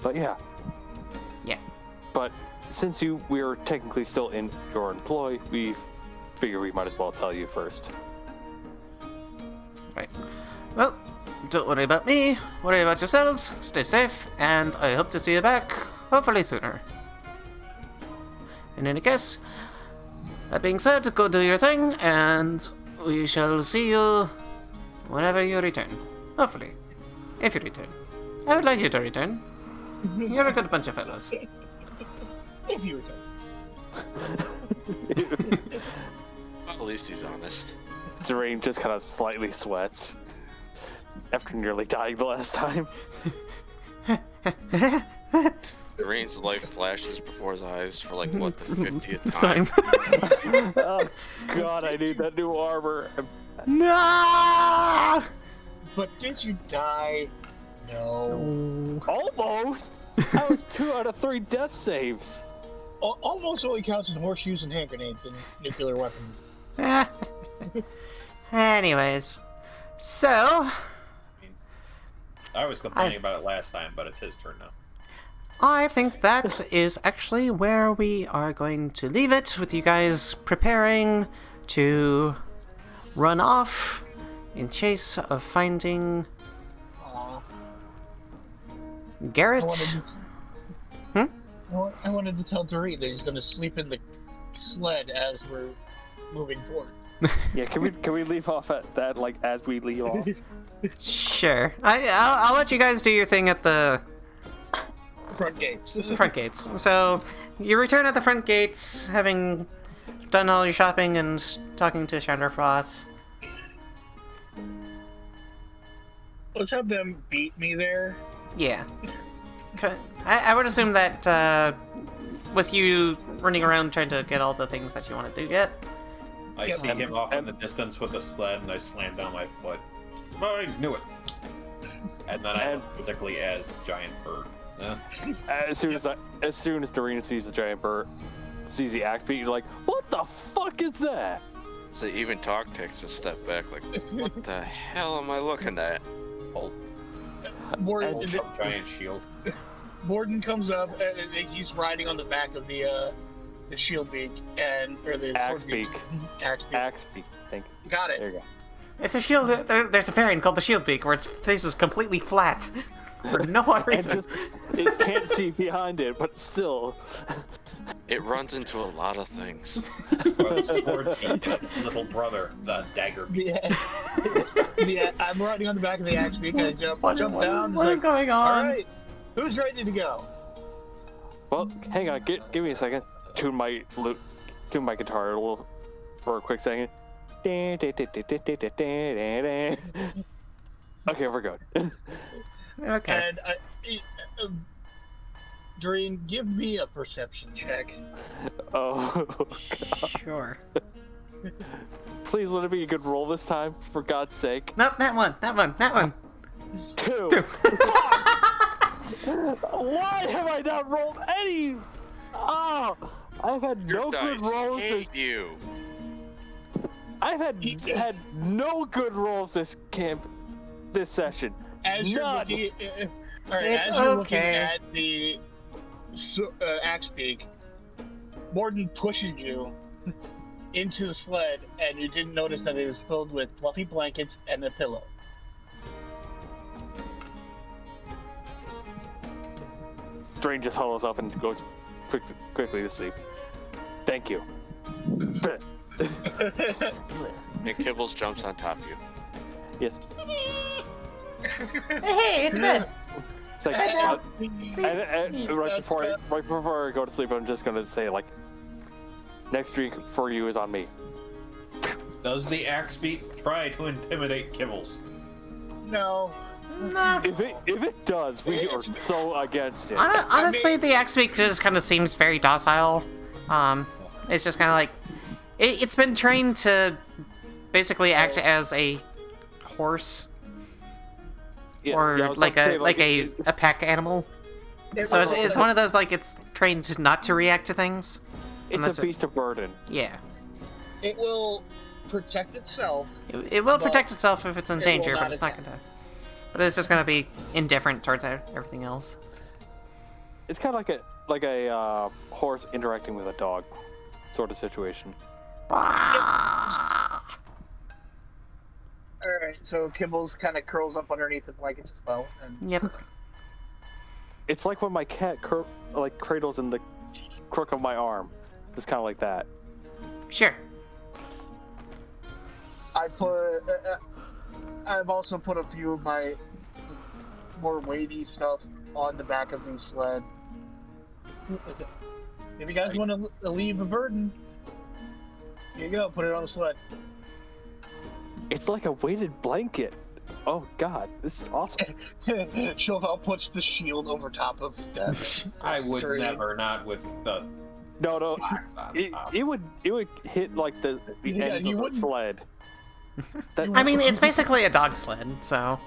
but yeah. But since we are technically still in your employ, we figure we might as well tell you first. Right. Well, don't worry about me. Worry about yourselves. Stay safe, and I hope to see you back, hopefully sooner. In any case, that being said, go do your thing, and we shall see you whenever you return. Hopefully. If you return. I would like you to return. You're a good bunch of fellows. If you return. At least he's honest. Dearaen just kind of slightly sweats after nearly dying the last time. Dearaen's life flashes before his eyes for like what, the 50th time. Oh god, I need that new armor. No! But did you die? No. Almost. That was 2 out of 3 death saves. Almost only counts as horseshoes and hand grenades and nuclear weapons. Anyways, so I was complaining about it last time, but it's his turn now. I think that is actually where we are going to leave it, with you guys preparing to run off in chase of finding Garrett. I wanted to tell Dearaen that he's going to sleep in the sled as we're moving forward. Yeah, can we leave off at that, like, as we leave off? Sure. I'll let you guys do your thing at the Front gates. front gates. So you return at the front gates, having done all your shopping and talking to Chanderfroth. Let's have them beat me there. Yeah. I would assume that with you running around trying to get all the things that you wanted to get. I see him off in the distance with a sled, and I slam down my foot. I knew it. And then I look physically as giant bird. As soon as Dearaen sees the giant bird, sees the axe beat, you're like, what the fuck is that? So even Tok takes a step back, like, what the hell am I looking at? Bolt. Giant shield. Mordin comes up, and he's riding on the back of the shield beak, or the axe beak. Axe beak. Axe beak. Thank you. Got it. There you go. It's a shield. There's a variant called the Shield Beak, where its face is completely flat for no odd reason. It can't see behind it, but still. It runs into a lot of things. Or the sword beat its little brother, the dagger beat. Yeah, I'm riding on the back of the axe beak. I jump down. What is going on? All right, who's ready to go? Well, hang on, give me a second. Tune my guitar a little for a quick second. Okay, we're good. Okay. And Dearaen, give me a perception check. Oh, Sure. please let it be a good roll this time, for God's sake. Nope, that one. 2. Why have I not rolled any? Oh, I've had Your no good dice rolls hate you. I've had no good rolls this session. As you're None. looking, all right, It's as you're looking okay. at the axe beak, Mordin pushes you into the sled, and you didn't notice that it was filled with fluffy blankets and a pillow. Dearaen just huddles up and goes quickly to sleep. Thank you. And Kibbles jumps on top of you. Yes. Hey, it's bed. It's like, and right before I go to sleep, I'm just gonna say like, next drink for you is on me. Does the axe beat try to intimidate Kibbles? No. Nah. If it does, we are so against it. Honestly, the X-Beak just kind of seems very docile. It's just kind of like... It's been trained to basically act as a horse. Yeah, Or I was like about to say, a pack animal. So it's one of those, like, it's trained not to react to things. It's a beast of burden. Yeah. It will protect itself. It will protect itself if it's in it danger, will but not it's not attack. gonna... But it's just gonna be indifferent towards everything else. It's kind of like a horse interacting with a dog, sort of situation. Ah! Alright, so Kibbles kind of curls up underneath the blankets as well. And Yep. It's like when my cat cradles in the crook of my arm. It's kind of like that. Sure. I've also put a few of my more weighty stuff on the back of the sled. If you guys want to leave a burden, here you go, put it on the sled. It's like a weighted blanket. Oh God, this is awesome. Sho Val puts the shield over top of that. I would Dearaen. never, not with the No, axe on top. it would hit like the Yeah, ends you of the wouldn't- sled. I mean, it's basically a dog sled, so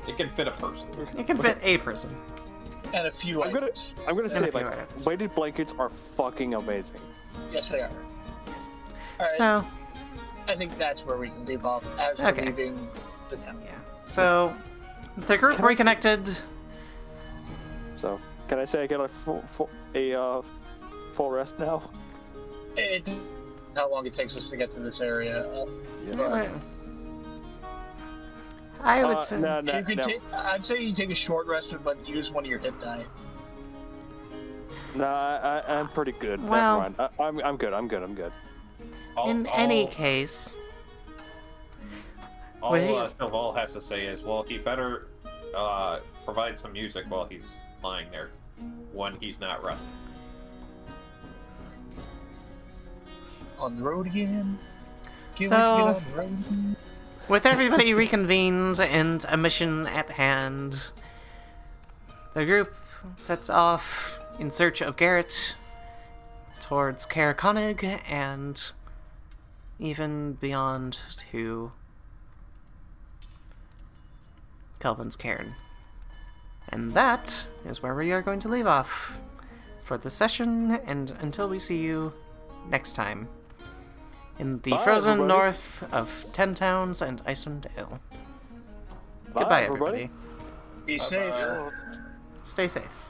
It can fit a person. it can fit a person. And a few I'm gonna And say a few like items. weighted blankets are fucking amazing. Yes, they are. Yes. Alright, So, I think that's where we can leave off as we're Okay. leaving the town. yeah. So, the group Can I- reconnected. So can I say I get a full rest now? How long it takes us to get to this area. I would say. No, You could I'd say you take a short rest, but use one of your hit die. I'm pretty good. Well- Never mind. I'm good. I'm good. In any case, all Wait. Sho Val has to say is, well, he better provide some music while he's lying there, when he's not resting. On the road again. Can So- we get on the road again? with everybody reconvened and a mission at hand, the group sets off in search of Garrett towards Caer Konig and even beyond to Kelvin's Cairn. And that is where we are going to leave off for the session, and until we see you next time in the Bye, frozen everybody. north of 10 Towns and Icewind Dale. Bye, Goodbye, everybody. everybody. Be safe. Bye-bye. Stay safe.